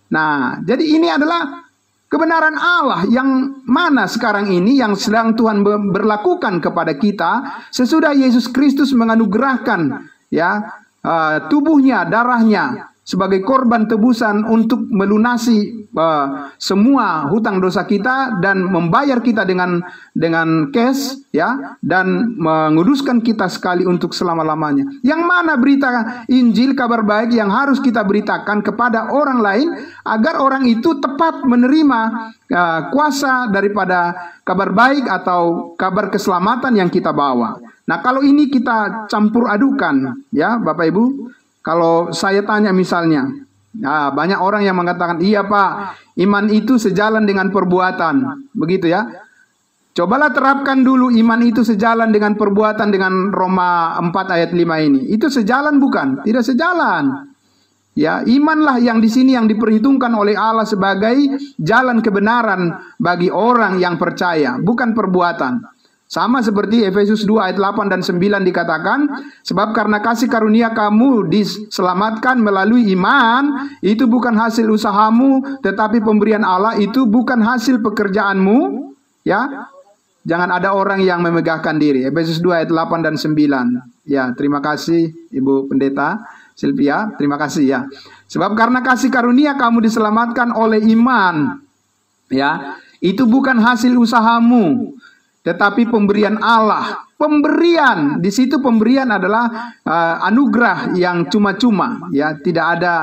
Nah, jadi ini adalah kebenaran Allah yang mana sekarang ini yang sedang Tuhan berlakukan kepada kita sesudah Yesus Kristus menganugerahkan ya tubuhnya, darahnya sebagai korban tebusan untuk melunasi semua hutang dosa kita dan membayar kita dengan cash ya, dan menguduskan kita sekali untuk selama-lamanya. Yang mana berita Injil, kabar baik yang harus kita beritakan kepada orang lain agar orang itu tepat menerima kuasa daripada kabar baik atau kabar keselamatan yang kita bawa. Nah, kalau ini kita campur adukan ya Bapak Ibu, kalau saya tanya misalnya, banyak orang yang mengatakan, iya Pak, iman itu sejalan dengan perbuatan. Begitu ya. Cobalah terapkan dulu iman itu sejalan dengan perbuatan dengan Roma 4 ayat 5 ini. Itu sejalan bukan? Tidak sejalan. Ya, imanlah yang di sini yang diperhitungkan oleh Allah sebagai jalan kebenaran bagi orang yang percaya, bukan perbuatan. Sama seperti Efesus 2 ayat 8 dan 9 dikatakan, sebab karena kasih karunia kamu diselamatkan melalui iman, itu bukan hasil usahamu, tetapi pemberian Allah, itu bukan hasil pekerjaanmu. Ya, jangan ada orang yang memegahkan diri. Efesus 2 ayat 8 dan 9. Ya, terima kasih Ibu Pendeta Silvia, terima kasih ya. Sebab karena kasih karunia kamu diselamatkan oleh iman. Ya, itu bukan hasil usahamu, tetapi pemberian Allah. Pemberian, di situ pemberian adalah anugerah yang cuma-cuma, ya, tidak ada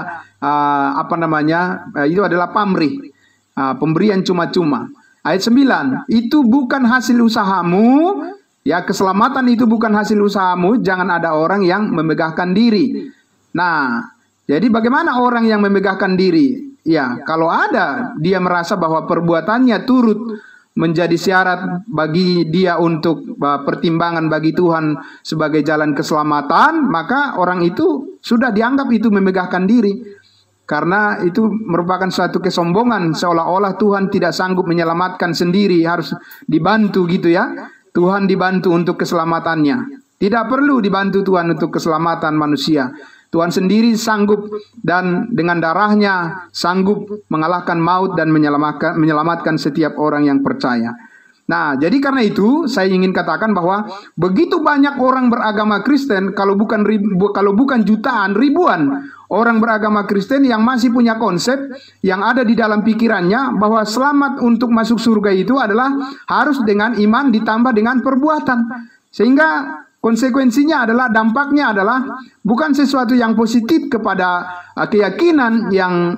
itu adalah pamrih, pemberian cuma-cuma. Ayat 9, itu bukan hasil usahamu, ya, keselamatan itu bukan hasil usahamu, jangan ada orang yang memegahkan diri. Nah, jadi bagaimana orang yang memegahkan diri? Ya, kalau ada dia merasa bahwa perbuatannya turut menjadi syarat bagi dia untuk pertimbangan bagi Tuhan sebagai jalan keselamatan, maka orang itu sudah dianggap itu memegahkan diri. Karena itu merupakan suatu kesombongan, seolah-olah Tuhan tidak sanggup menyelamatkan sendiri, harus dibantu gitu ya. Tuhan dibantu untuk keselamatannya. Tidak perlu dibantu Tuhan untuk keselamatan manusia. Tuhan sendiri sanggup dan dengan darahnya sanggup mengalahkan maut dan menyelamatkan setiap orang yang percaya. Nah, jadi karena itu saya ingin katakan bahwa begitu banyak orang beragama Kristen, kalau bukan jutaan, ribuan orang beragama Kristen yang masih punya konsep yang ada di dalam pikirannya bahwa selamat untuk masuk surga itu adalah harus dengan iman ditambah dengan perbuatan. Sehingga konsekuensinya adalah, dampaknya adalah bukan sesuatu yang positif kepada keyakinan yang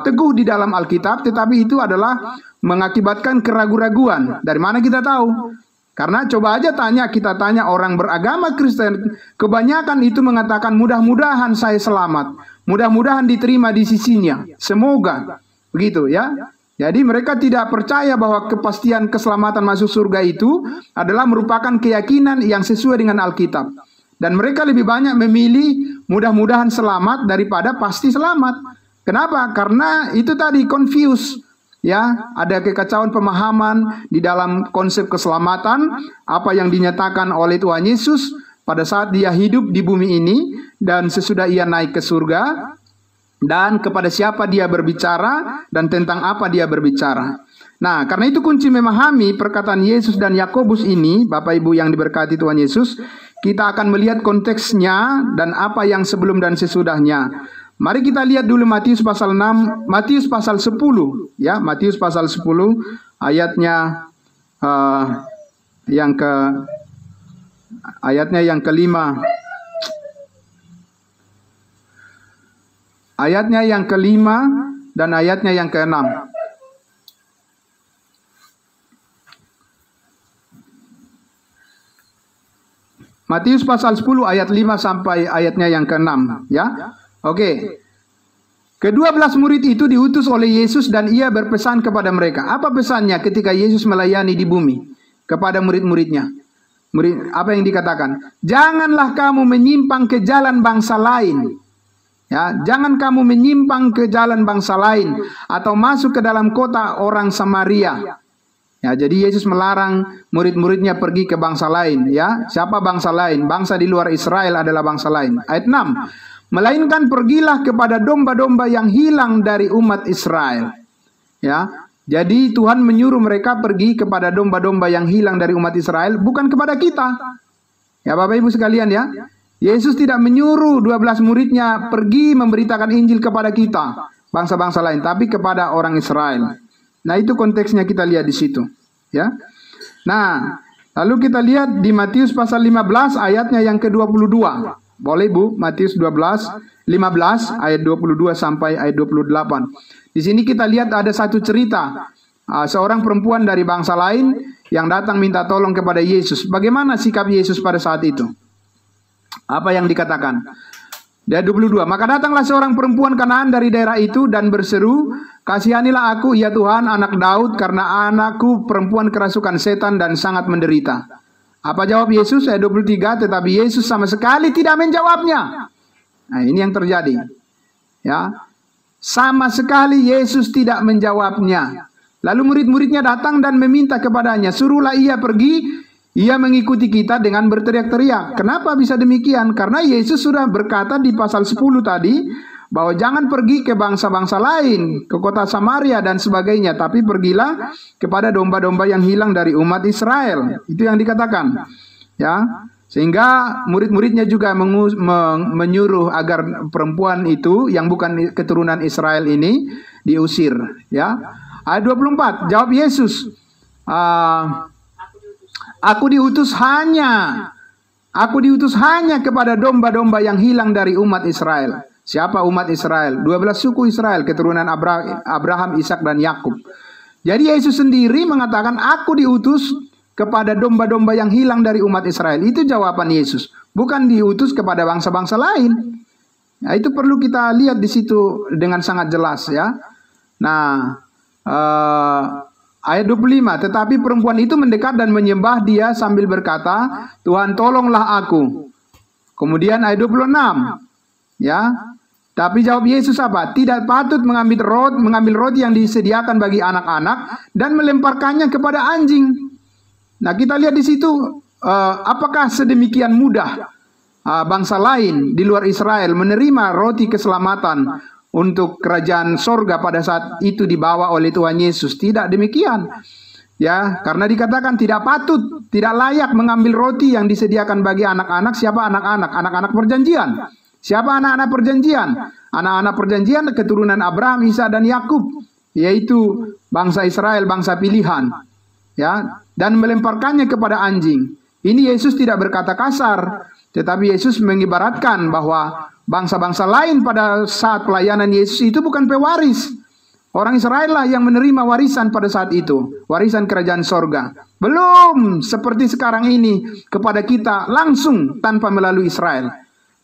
teguh di dalam Alkitab, tetapi itu adalah mengakibatkan keraguan-raguan. Dari mana kita tahu? Karena coba aja kita tanya orang beragama Kristen, kebanyakan itu mengatakan mudah-mudahan saya selamat, mudah-mudahan diterima di sisinya, semoga, begitu ya. Jadi mereka tidak percaya bahwa kepastian keselamatan masuk surga itu adalah merupakan keyakinan yang sesuai dengan Alkitab. Dan mereka lebih banyak memilih mudah-mudahan selamat daripada pasti selamat. Kenapa? Karena itu tadi confuse. Ya, ada kekacauan pemahaman di dalam konsep keselamatan, apa yang dinyatakan oleh Tuhan Yesus pada saat dia hidup di bumi ini dan sesudah ia naik ke surga, dan kepada siapa dia berbicara dan tentang apa dia berbicara. Nah, karena itu kunci memahami perkataan Yesus dan Yakobus ini, Bapak Ibu yang diberkati Tuhan Yesus, kita akan melihat konteksnya dan apa yang sebelum dan sesudahnya. Mari kita lihat dulu Matius pasal 6, Matius pasal 10, ya, Matius pasal 10 ayatnya yang kelima. Ayatnya yang kelima dan ayatnya yang keenam. Matius pasal 10 ayat 5 sampai ayatnya yang keenam, ya. Oke. Ke-12 murid itu diutus oleh Yesus dan ia berpesan kepada mereka. Apa pesannya ketika Yesus melayani di bumi kepada murid-muridnya? Apa yang dikatakan? Janganlah kamu menyimpang ke jalan bangsa lain. Ya, jangan kamu menyimpang ke jalan bangsa lain atau masuk ke dalam kota orang Samaria. Ya, jadi Yesus melarang murid-muridnya pergi ke bangsa lain. Ya, siapa bangsa lain? Bangsa di luar Israel adalah bangsa lain. Ayat 6. Melainkan pergilah kepada domba-domba yang hilang dari umat Israel. Ya, jadi Tuhan menyuruh mereka pergi kepada domba-domba yang hilang dari umat Israel, bukan kepada kita. Ya, Bapak Ibu sekalian ya. Yesus tidak menyuruh 12 muridnya pergi memberitakan Injil kepada kita, bangsa-bangsa lain, tapi kepada orang Israel. Nah, itu konteksnya kita lihat di situ, ya. Nah, lalu kita lihat di Matius pasal 15 ayatnya yang ke-22. Boleh Bu, Matius 15 ayat 22 sampai ayat 28. Di sini kita lihat ada satu cerita, seorang perempuan dari bangsa lain yang datang minta tolong kepada Yesus. Bagaimana sikap Yesus pada saat itu? Apa yang dikatakan? Ayat 22. Maka datanglah seorang perempuan Kanaan dari daerah itu dan berseru, "Kasihanilah aku, ya Tuhan, anak Daud, karena anakku perempuan kerasukan setan dan sangat menderita." Apa jawab Yesus? Ayat 23. Tetapi Yesus sama sekali tidak menjawabnya. Nah, ini yang terjadi. Ya, sama sekali Yesus tidak menjawabnya. Lalu murid-muridnya datang dan meminta kepadanya, "Suruhlah ia pergi." Ia mengikuti kita dengan berteriak-teriak. Kenapa bisa demikian? Karena Yesus sudah berkata di pasal 10 tadi, bahwa jangan pergi ke bangsa-bangsa lain, ke kota Samaria dan sebagainya, tapi pergilah kepada domba-domba yang hilang dari umat Israel. Itu yang dikatakan. Ya, sehingga murid-muridnya juga menyuruh agar perempuan itu yang bukan keturunan Israel ini diusir. Ya, ayat 24. Jawab Yesus, Aku diutus hanya kepada domba-domba yang hilang dari umat Israel. Siapa umat Israel? 12 suku Israel, keturunan Abraham, Ishak dan Yakub. Jadi Yesus sendiri mengatakan, aku diutus kepada domba-domba yang hilang dari umat Israel. Itu jawaban Yesus. Bukan diutus kepada bangsa-bangsa lain. Nah, itu perlu kita lihat di situ dengan sangat jelas ya. Nah, ayat 25. Tetapi perempuan itu mendekat dan menyembah dia sambil berkata, Tuhan tolonglah aku. Kemudian ayat 26. Ya, tapi jawab Yesus apa? Tidak patut mengambil roti yang disediakan bagi anak-anak dan melemparkannya kepada anjing. Nah, kita lihat di situ apakah sedemikian mudah bangsa lain di luar Israel menerima roti keselamatan untuk kerajaan sorga pada saat itu dibawa oleh Tuhan Yesus? Tidak demikian. Ya, karena dikatakan tidak patut, tidak layak mengambil roti yang disediakan bagi anak-anak. Siapa anak-anak? Anak-anak perjanjian. Siapa anak-anak perjanjian? Anak-anak perjanjian keturunan Abraham, Ishak dan Yakub, yaitu bangsa Israel, bangsa pilihan. Ya, dan melemparkannya kepada anjing. Ini Yesus tidak berkata kasar, tetapi Yesus mengibaratkan bahwa bangsa-bangsa lain pada saat pelayanan Yesus itu bukan pewaris. Orang Israel lah yang menerima warisan pada saat itu, warisan kerajaan sorga. Belum seperti sekarang ini kepada kita langsung tanpa melalui Israel.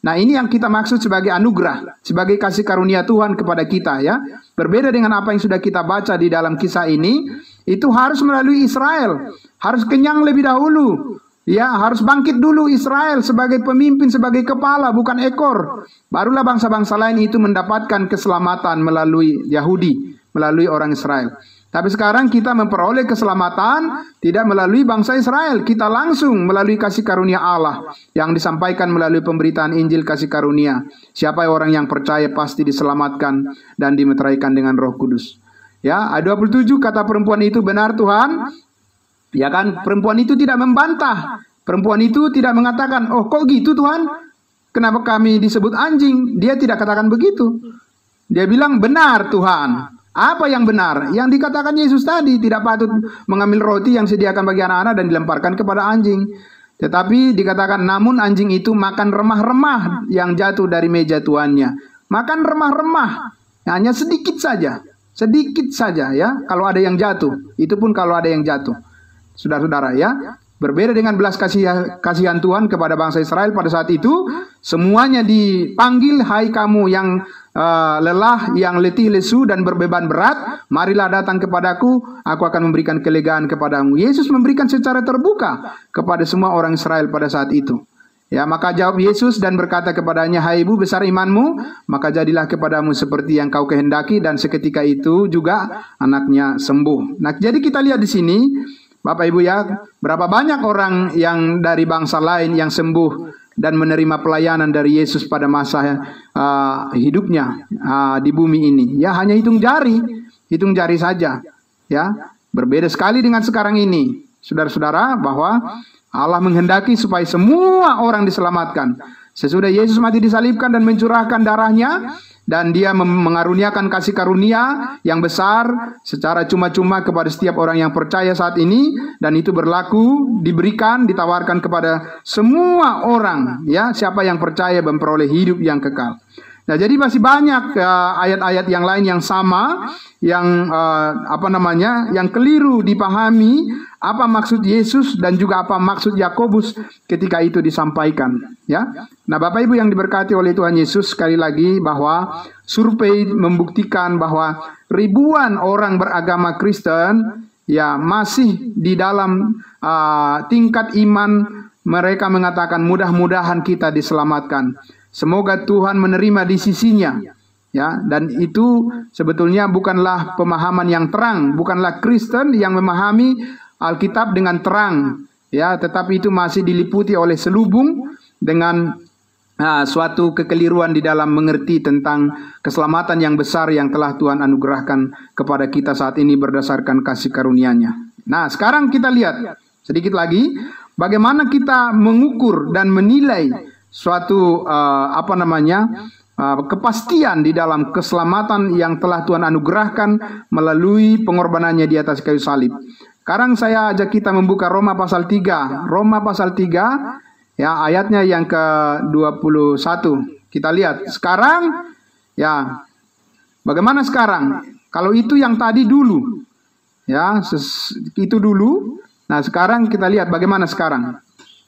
Nah, ini yang kita maksud sebagai anugerah, sebagai kasih karunia Tuhan kepada kita ya. Berbeda dengan apa yang sudah kita baca di dalam kisah ini, itu harus melalui Israel, harus kenyang lebih dahulu, Ya, harus bangkit dulu Israel sebagai pemimpin, sebagai kepala, bukan ekor. Barulah bangsa-bangsa lain itu mendapatkan keselamatan melalui Yahudi, melalui orang Israel. Tapi sekarang kita memperoleh keselamatan tidak melalui bangsa Israel. Kita langsung melalui kasih karunia Allah yang disampaikan melalui pemberitaan Injil kasih karunia. Siapa orang yang percaya pasti diselamatkan dan dimeteraikan dengan Roh Kudus. Ya, ayat 27 kata perempuan itu, benar Tuhan. Ya kan, perempuan itu tidak membantah. Perempuan itu tidak mengatakan, oh kok gitu Tuhan? Kenapa kami disebut anjing? Dia tidak katakan begitu. Dia bilang, benar Tuhan. Apa yang benar? Yang dikatakan Yesus tadi, tidak patut mengambil roti yang disediakan bagi anak-anak dan dilemparkan kepada anjing. Tetapi dikatakan, namun anjing itu makan remah-remah yang jatuh dari meja tuannya. Makan remah-remah, hanya sedikit saja. Sedikit saja ya, kalau ada yang jatuh. Itu pun kalau ada yang jatuh. Saudara-saudara ya, berbeda dengan belas kasihan Tuhan kepada bangsa Israel pada saat itu, semuanya dipanggil, hai kamu yang lelah, yang letih lesu dan berbeban berat, marilah datang kepadaku, aku akan memberikan kelegaan kepadamu. Yesus memberikan secara terbuka kepada semua orang Israel pada saat itu. Ya, maka jawab Yesus dan berkata kepadanya, hai ibu, besar imanmu, maka jadilah kepadamu seperti yang kau kehendaki, dan seketika itu juga anaknya sembuh. Nah, jadi kita lihat di sini, Bapak Ibu ya, berapa banyak orang yang dari bangsa lain yang sembuh dan menerima pelayanan dari Yesus pada masa hidupnya di bumi ini. Ya, hanya hitung jari saja. Ya, berbeda sekali dengan sekarang ini, saudara-saudara, bahwa Allah menghendaki supaya semua orang diselamatkan. Sesudah Yesus mati disalibkan dan mencurahkan darahnya, dan dia mengaruniakan kasih karunia yang besar secara cuma-cuma kepada setiap orang yang percaya saat ini, dan itu berlaku, diberikan, ditawarkan kepada semua orang, ya, siapa yang percaya memperoleh hidup yang kekal. Nah, jadi masih banyak ayat-ayat yang lain yang sama, yang yang keliru dipahami apa maksud Yesus dan juga apa maksud Yakobus ketika itu disampaikan. Ya, nah Bapak Ibu yang diberkati oleh Tuhan Yesus, sekali lagi bahwa survei membuktikan bahwa ribuan orang beragama Kristen ya masih di dalam tingkat iman mereka mengatakan mudah-mudahan kita diselamatkan. Semoga Tuhan menerima di sisinya. Ya, dan itu sebetulnya bukanlah pemahaman yang terang, bukanlah Kristen yang memahami Alkitab dengan terang, ya, tetapi itu masih diliputi oleh selubung dengan suatu kekeliruan di dalam mengerti tentang keselamatan yang besar yang telah Tuhan anugerahkan kepada kita saat ini berdasarkan kasih karunia-Nya. Nah, sekarang kita lihat sedikit lagi bagaimana kita mengukur dan menilai suatu kepastian di dalam keselamatan yang telah Tuhan anugerahkan melalui pengorbanannya di atas kayu salib. Sekarang saya ajak kita membuka Roma pasal 3. Roma pasal 3 ya, ayatnya yang ke-21. Kita lihat sekarang ya, bagaimana sekarang? Kalau itu yang tadi dulu. Ya, itu dulu. Nah, sekarang kita lihat bagaimana sekarang.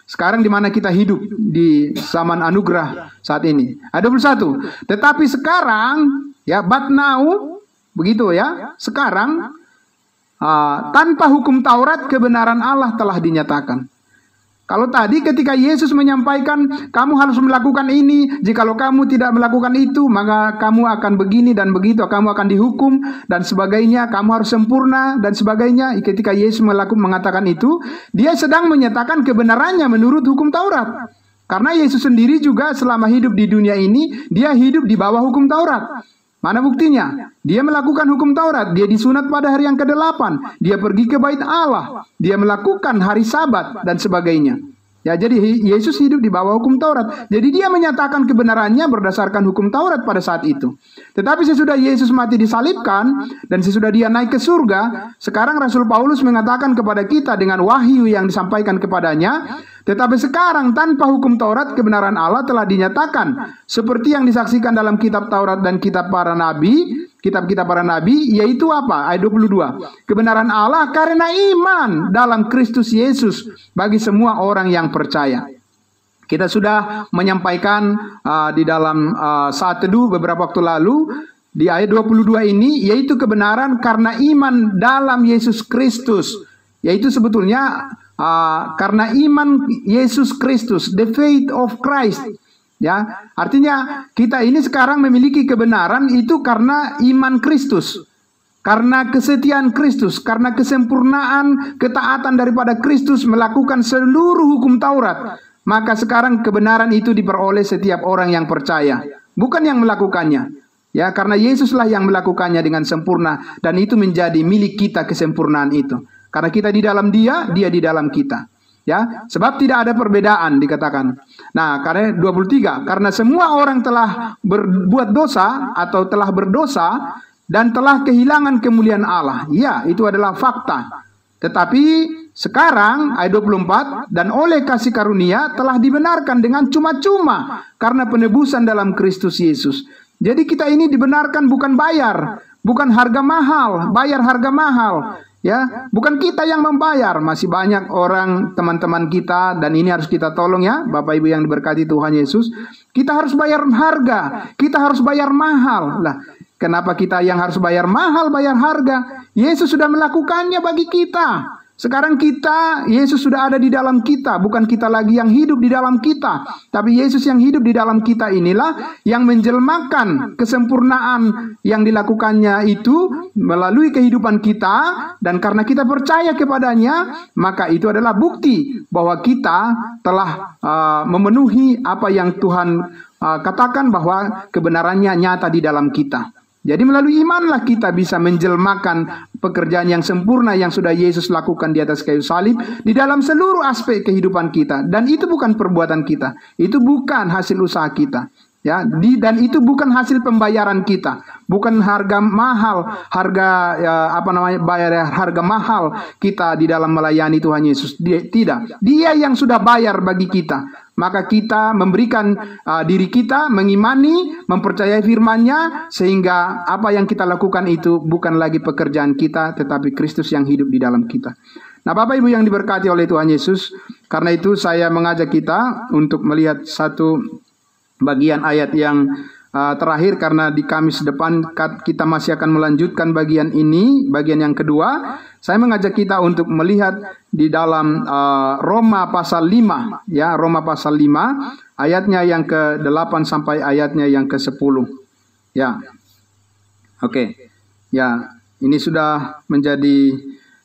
Sekarang di mana kita hidup di zaman anugerah saat ini. Ayat 21. Tetapi sekarang ya, but now, begitu ya. Sekarang tanpa hukum Taurat kebenaran Allah telah dinyatakan. Kalau tadi ketika Yesus menyampaikan kamu harus melakukan ini, jikalau kamu tidak melakukan itu maka kamu akan begini dan begitu, kamu akan dihukum dan sebagainya, kamu harus sempurna dan sebagainya. Ketika Yesus mengatakan itu, dia sedang menyatakan kebenarannya menurut hukum Taurat. Karena Yesus sendiri juga selama hidup di dunia ini, dia hidup di bawah hukum Taurat. Mana buktinya? Dia melakukan hukum Taurat, dia disunat pada hari yang ke-8, dia pergi ke bait Allah, dia melakukan hari Sabat dan sebagainya. Ya, jadi Yesus hidup di bawah hukum Taurat. Jadi dia menyatakan kebenarannya berdasarkan hukum Taurat pada saat itu. Tetapi sesudah Yesus mati disalibkan dan sesudah dia naik ke surga, sekarang Rasul Paulus mengatakan kepada kita dengan wahyu yang disampaikan kepadanya, tetapi sekarang tanpa hukum Taurat kebenaran Allah telah dinyatakan seperti yang disaksikan dalam kitab Taurat dan kitab para nabi, kitab-kitab para nabi, yaitu apa? Ayat 22. Kebenaran Allah karena iman dalam Kristus Yesus bagi semua orang yang percaya. Kita sudah menyampaikan di dalam saat teduh beberapa waktu lalu di ayat 22 ini, yaitu kebenaran karena iman dalam Yesus Kristus. Yaitu sebetulnya karena iman Yesus Kristus, the faith of Christ. Ya, artinya kita ini sekarang memiliki kebenaran itu karena iman Kristus, karena kesetiaan Kristus, karena kesempurnaan ketaatan daripada Kristus melakukan seluruh hukum Taurat. Maka sekarang kebenaran itu diperoleh setiap orang yang percaya, bukan yang melakukannya. Ya, karena Yesuslah yang melakukannya dengan sempurna, dan itu menjadi milik kita kesempurnaan itu. Karena kita di dalam Dia, Dia di dalam kita. Ya, sebab tidak ada perbedaan dikatakan. Nah, karena 23, karena semua orang telah berbuat dosa atau telah berdosa dan telah kehilangan kemuliaan Allah. Ya, itu adalah fakta. Tetapi sekarang ayat 24, dan oleh kasih karunia telah dibenarkan dengan cuma-cuma karena penebusan dalam Kristus Yesus. Jadi kita ini dibenarkan bukan bayar, bukan harga mahal, bayar harga mahal. Ya, bukan kita yang membayar. Masih banyak orang, teman-teman kita, dan ini harus kita tolong ya, Bapak Ibu yang diberkati Tuhan Yesus. Kita harus bayar harga, kita harus bayar mahal. Lah, kenapa kita yang harus bayar mahal, bayar harga? Yesus sudah melakukannya bagi kita. Sekarang kita, Yesus sudah ada di dalam kita. Bukan kita lagi yang hidup di dalam kita, tapi Yesus yang hidup di dalam kita inilah yang menjelmakan kesempurnaan yang dilakukannya itu melalui kehidupan kita. Dan karena kita percaya kepadanya, maka itu adalah bukti bahwa kita telah memenuhi apa yang Tuhan katakan bahwa kebenarannya nyata di dalam kita. Jadi melalui imanlah kita bisa menjelmakan pekerjaan yang sempurna yang sudah Yesus lakukan di atas kayu salib di dalam seluruh aspek kehidupan kita. Dan itu bukan perbuatan kita, itu bukan hasil usaha kita. Ya, dan itu bukan hasil pembayaran kita, bukan harga mahal, bayar harga mahal kita di dalam melayani Tuhan Yesus. Tidak, Dia yang sudah bayar bagi kita. Maka kita memberikan diri kita, mengimani, mempercayai firman-Nya, sehingga apa yang kita lakukan itu bukan lagi pekerjaan kita, tetapi Kristus yang hidup di dalam kita. Nah, Bapak Ibu yang diberkati oleh Tuhan Yesus, karena itu saya mengajak kita untuk melihat satu bagian ayat yang terakhir, karena di Kamis depan kita masih akan melanjutkan bagian ini, bagian yang kedua. Saya mengajak kita untuk melihat di dalam Roma pasal 5, ya, Roma pasal 5, ayatnya yang ke-8 sampai ayatnya yang ke-10. Ya. Oke. Ya, ini sudah menjadi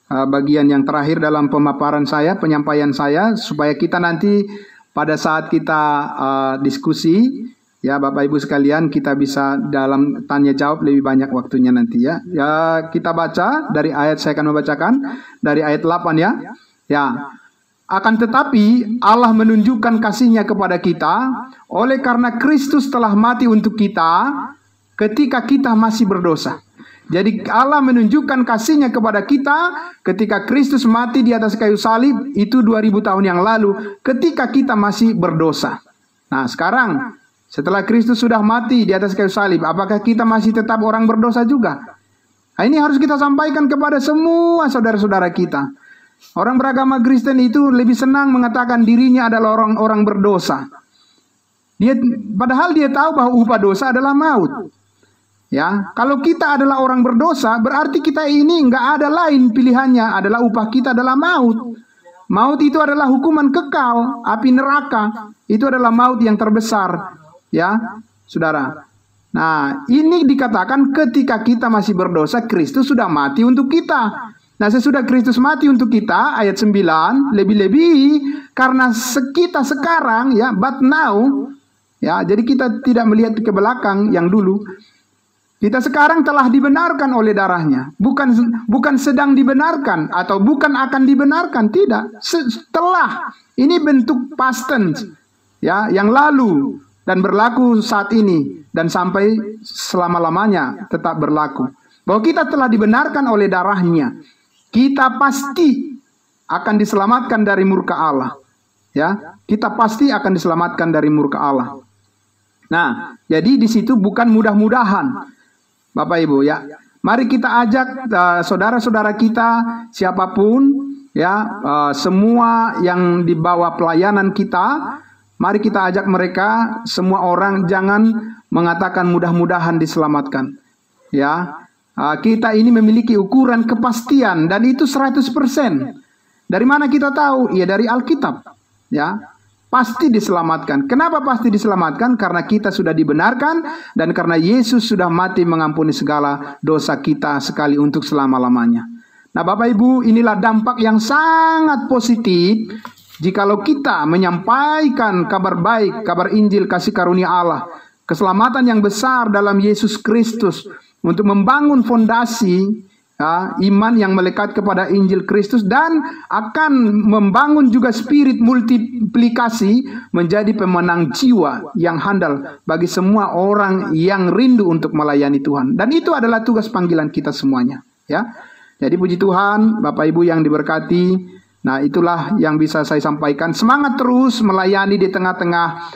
bagian yang terakhir dalam pemaparan saya, penyampaian saya, supaya kita nanti pada saat kita diskusi, ya Bapak Ibu sekalian, kita bisa dalam tanya jawab lebih banyak waktunya nanti ya. Ya, kita baca dari ayat, saya akan membacakan dari ayat 8 ya. Ya. Akan tetapi Allah menunjukkan kasih-Nya kepada kita oleh karena Kristus telah mati untuk kita ketika kita masih berdosa. Jadi Allah menunjukkan kasih-Nya kepada kita ketika Kristus mati di atas kayu salib itu 2000 tahun yang lalu ketika kita masih berdosa. Nah, sekarang setelah Kristus sudah mati di atas kayu salib, apakah kita masih tetap orang berdosa juga? Nah, ini harus kita sampaikan kepada semua saudara-saudara kita. Orang beragama Kristen itu lebih senang mengatakan dirinya adalah orang-orang berdosa. Padahal dia tahu bahwa upah dosa adalah maut. Ya, kalau kita adalah orang berdosa, berarti kita ini nggak ada lain pilihannya, adalah upah kita adalah maut. Maut itu adalah hukuman kekal, api neraka. Itu adalah maut yang terbesar. Ya, saudara. Nah, ini dikatakan ketika kita masih berdosa, Kristus sudah mati untuk kita. Nah, sesudah Kristus mati untuk kita, ayat 9, lebih-lebih karena kita sekarang, ya, but now, ya, jadi kita tidak melihat ke belakang yang dulu. Kita sekarang telah dibenarkan oleh darah-Nya. Bukan sedang dibenarkan atau bukan akan dibenarkan, tidak. Setelah. Ini bentuk past tense, ya, yang lalu dan berlaku saat ini dan sampai selama-lamanya tetap berlaku. Bahwa kita telah dibenarkan oleh darah-Nya. Kita pasti akan diselamatkan dari murka Allah. Ya, kita pasti akan diselamatkan dari murka Allah. Nah, jadi di situ bukan mudah-mudahan. Bapak Ibu ya, mari kita ajak saudara-saudara kita siapapun ya, semua yang di bawah pelayanan kita, mari kita ajak mereka, semua orang jangan mengatakan mudah-mudahan diselamatkan. Ya, kita ini memiliki ukuran kepastian dan itu 100%. Dari mana kita tahu? Ya dari Alkitab. Ya, pasti diselamatkan. Kenapa pasti diselamatkan? Karena kita sudah dibenarkan dan karena Yesus sudah mati mengampuni segala dosa kita sekali untuk selama-lamanya. Nah, Bapak Ibu, inilah dampak yang sangat positif jikalau kita menyampaikan kabar baik, kabar Injil kasih karunia Allah, keselamatan yang besar dalam Yesus Kristus untuk membangun fondasi iman yang melekat kepada Injil Kristus dan akan membangun juga spirit multiplikasi menjadi pemenang jiwa yang handal bagi semua orang yang rindu untuk melayani Tuhan. Dan itu adalah tugas panggilan kita semuanya, ya. Jadi puji Tuhan, Bapak Ibu yang diberkati. Nah, itulah yang bisa saya sampaikan. Semangat terus melayani di tengah-tengah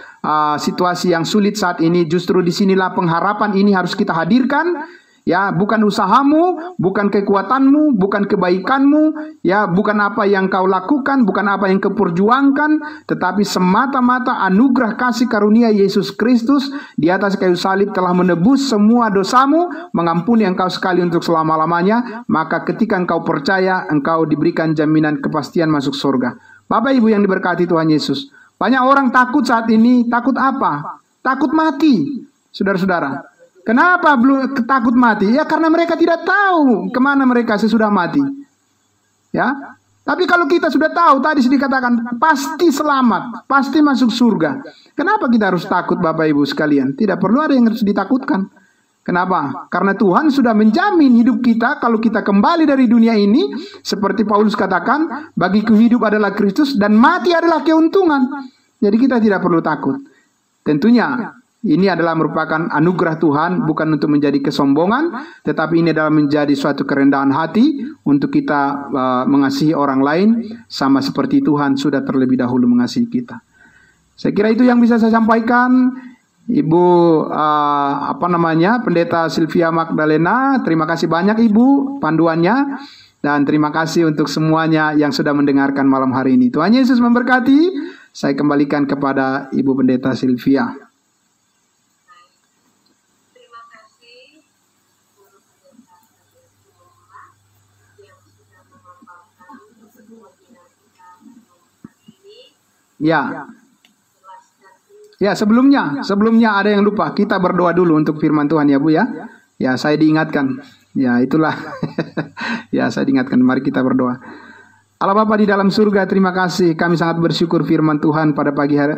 situasi yang sulit saat ini. Justru disinilah pengharapan ini harus kita hadirkan. Ya, bukan usahamu, bukan kekuatanmu, bukan kebaikanmu, ya, bukan apa yang kau lakukan, bukan apa yang kau perjuangkan, tetapi semata-mata anugerah kasih karunia Yesus Kristus di atas kayu salib telah menebus semua dosamu, mengampuni engkau sekali untuk selama-lamanya. Maka ketika engkau percaya, engkau diberikan jaminan kepastian masuk surga. Bapak Ibu yang diberkati Tuhan Yesus, banyak orang takut saat ini. Takut apa? Takut mati, saudara-saudara. Kenapa belum takut mati? Ya karena mereka tidak tahu kemana mereka sesudah mati. Ya, tapi kalau kita sudah tahu, tadi sudah dikatakan pasti selamat, pasti masuk surga. Kenapa kita harus takut, Bapak Ibu sekalian? Tidak perlu ada yang harus ditakutkan. Kenapa? Karena Tuhan sudah menjamin hidup kita kalau kita kembali dari dunia ini, seperti Paulus katakan, bagiku hidup adalah Kristus dan mati adalah keuntungan. Jadi kita tidak perlu takut. Tentunya ini adalah merupakan anugerah Tuhan, bukan untuk menjadi kesombongan, tetapi ini adalah menjadi suatu kerendahan hati untuk kita mengasihi orang lain sama seperti Tuhan sudah terlebih dahulu mengasihi kita. Saya kira itu yang bisa saya sampaikan. Ibu Pendeta Sylvia Magdalena, terima kasih banyak Ibu panduannya, dan terima kasih untuk semuanya yang sudah mendengarkan malam hari ini. Tuhan Yesus memberkati. Saya kembalikan kepada Ibu Pendeta Sylvia. Ya, ya sebelumnya ada yang lupa. Kita berdoa dulu untuk firman Tuhan ya Bu ya. Ya saya diingatkan. Ya itulah. Ya saya diingatkan. Mari kita berdoa. Allah Bapa di dalam surga, terima kasih. Kami sangat bersyukur firman Tuhan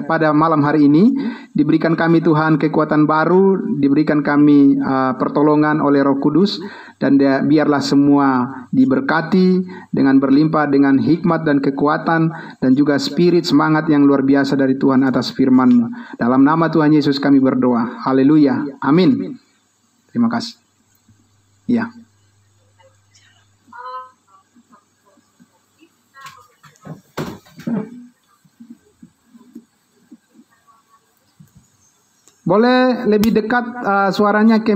pada malam hari ini. Diberikan kami Tuhan kekuatan baru, diberikan kami pertolongan oleh Roh Kudus. Dan biarlah semua diberkati dengan berlimpah dengan hikmat dan kekuatan dan juga spirit semangat yang luar biasa dari Tuhan atas firman-Mu. Dalam nama Tuhan Yesus kami berdoa. Haleluya. Amin. Terima kasih. Ya. Boleh lebih dekat suaranya ke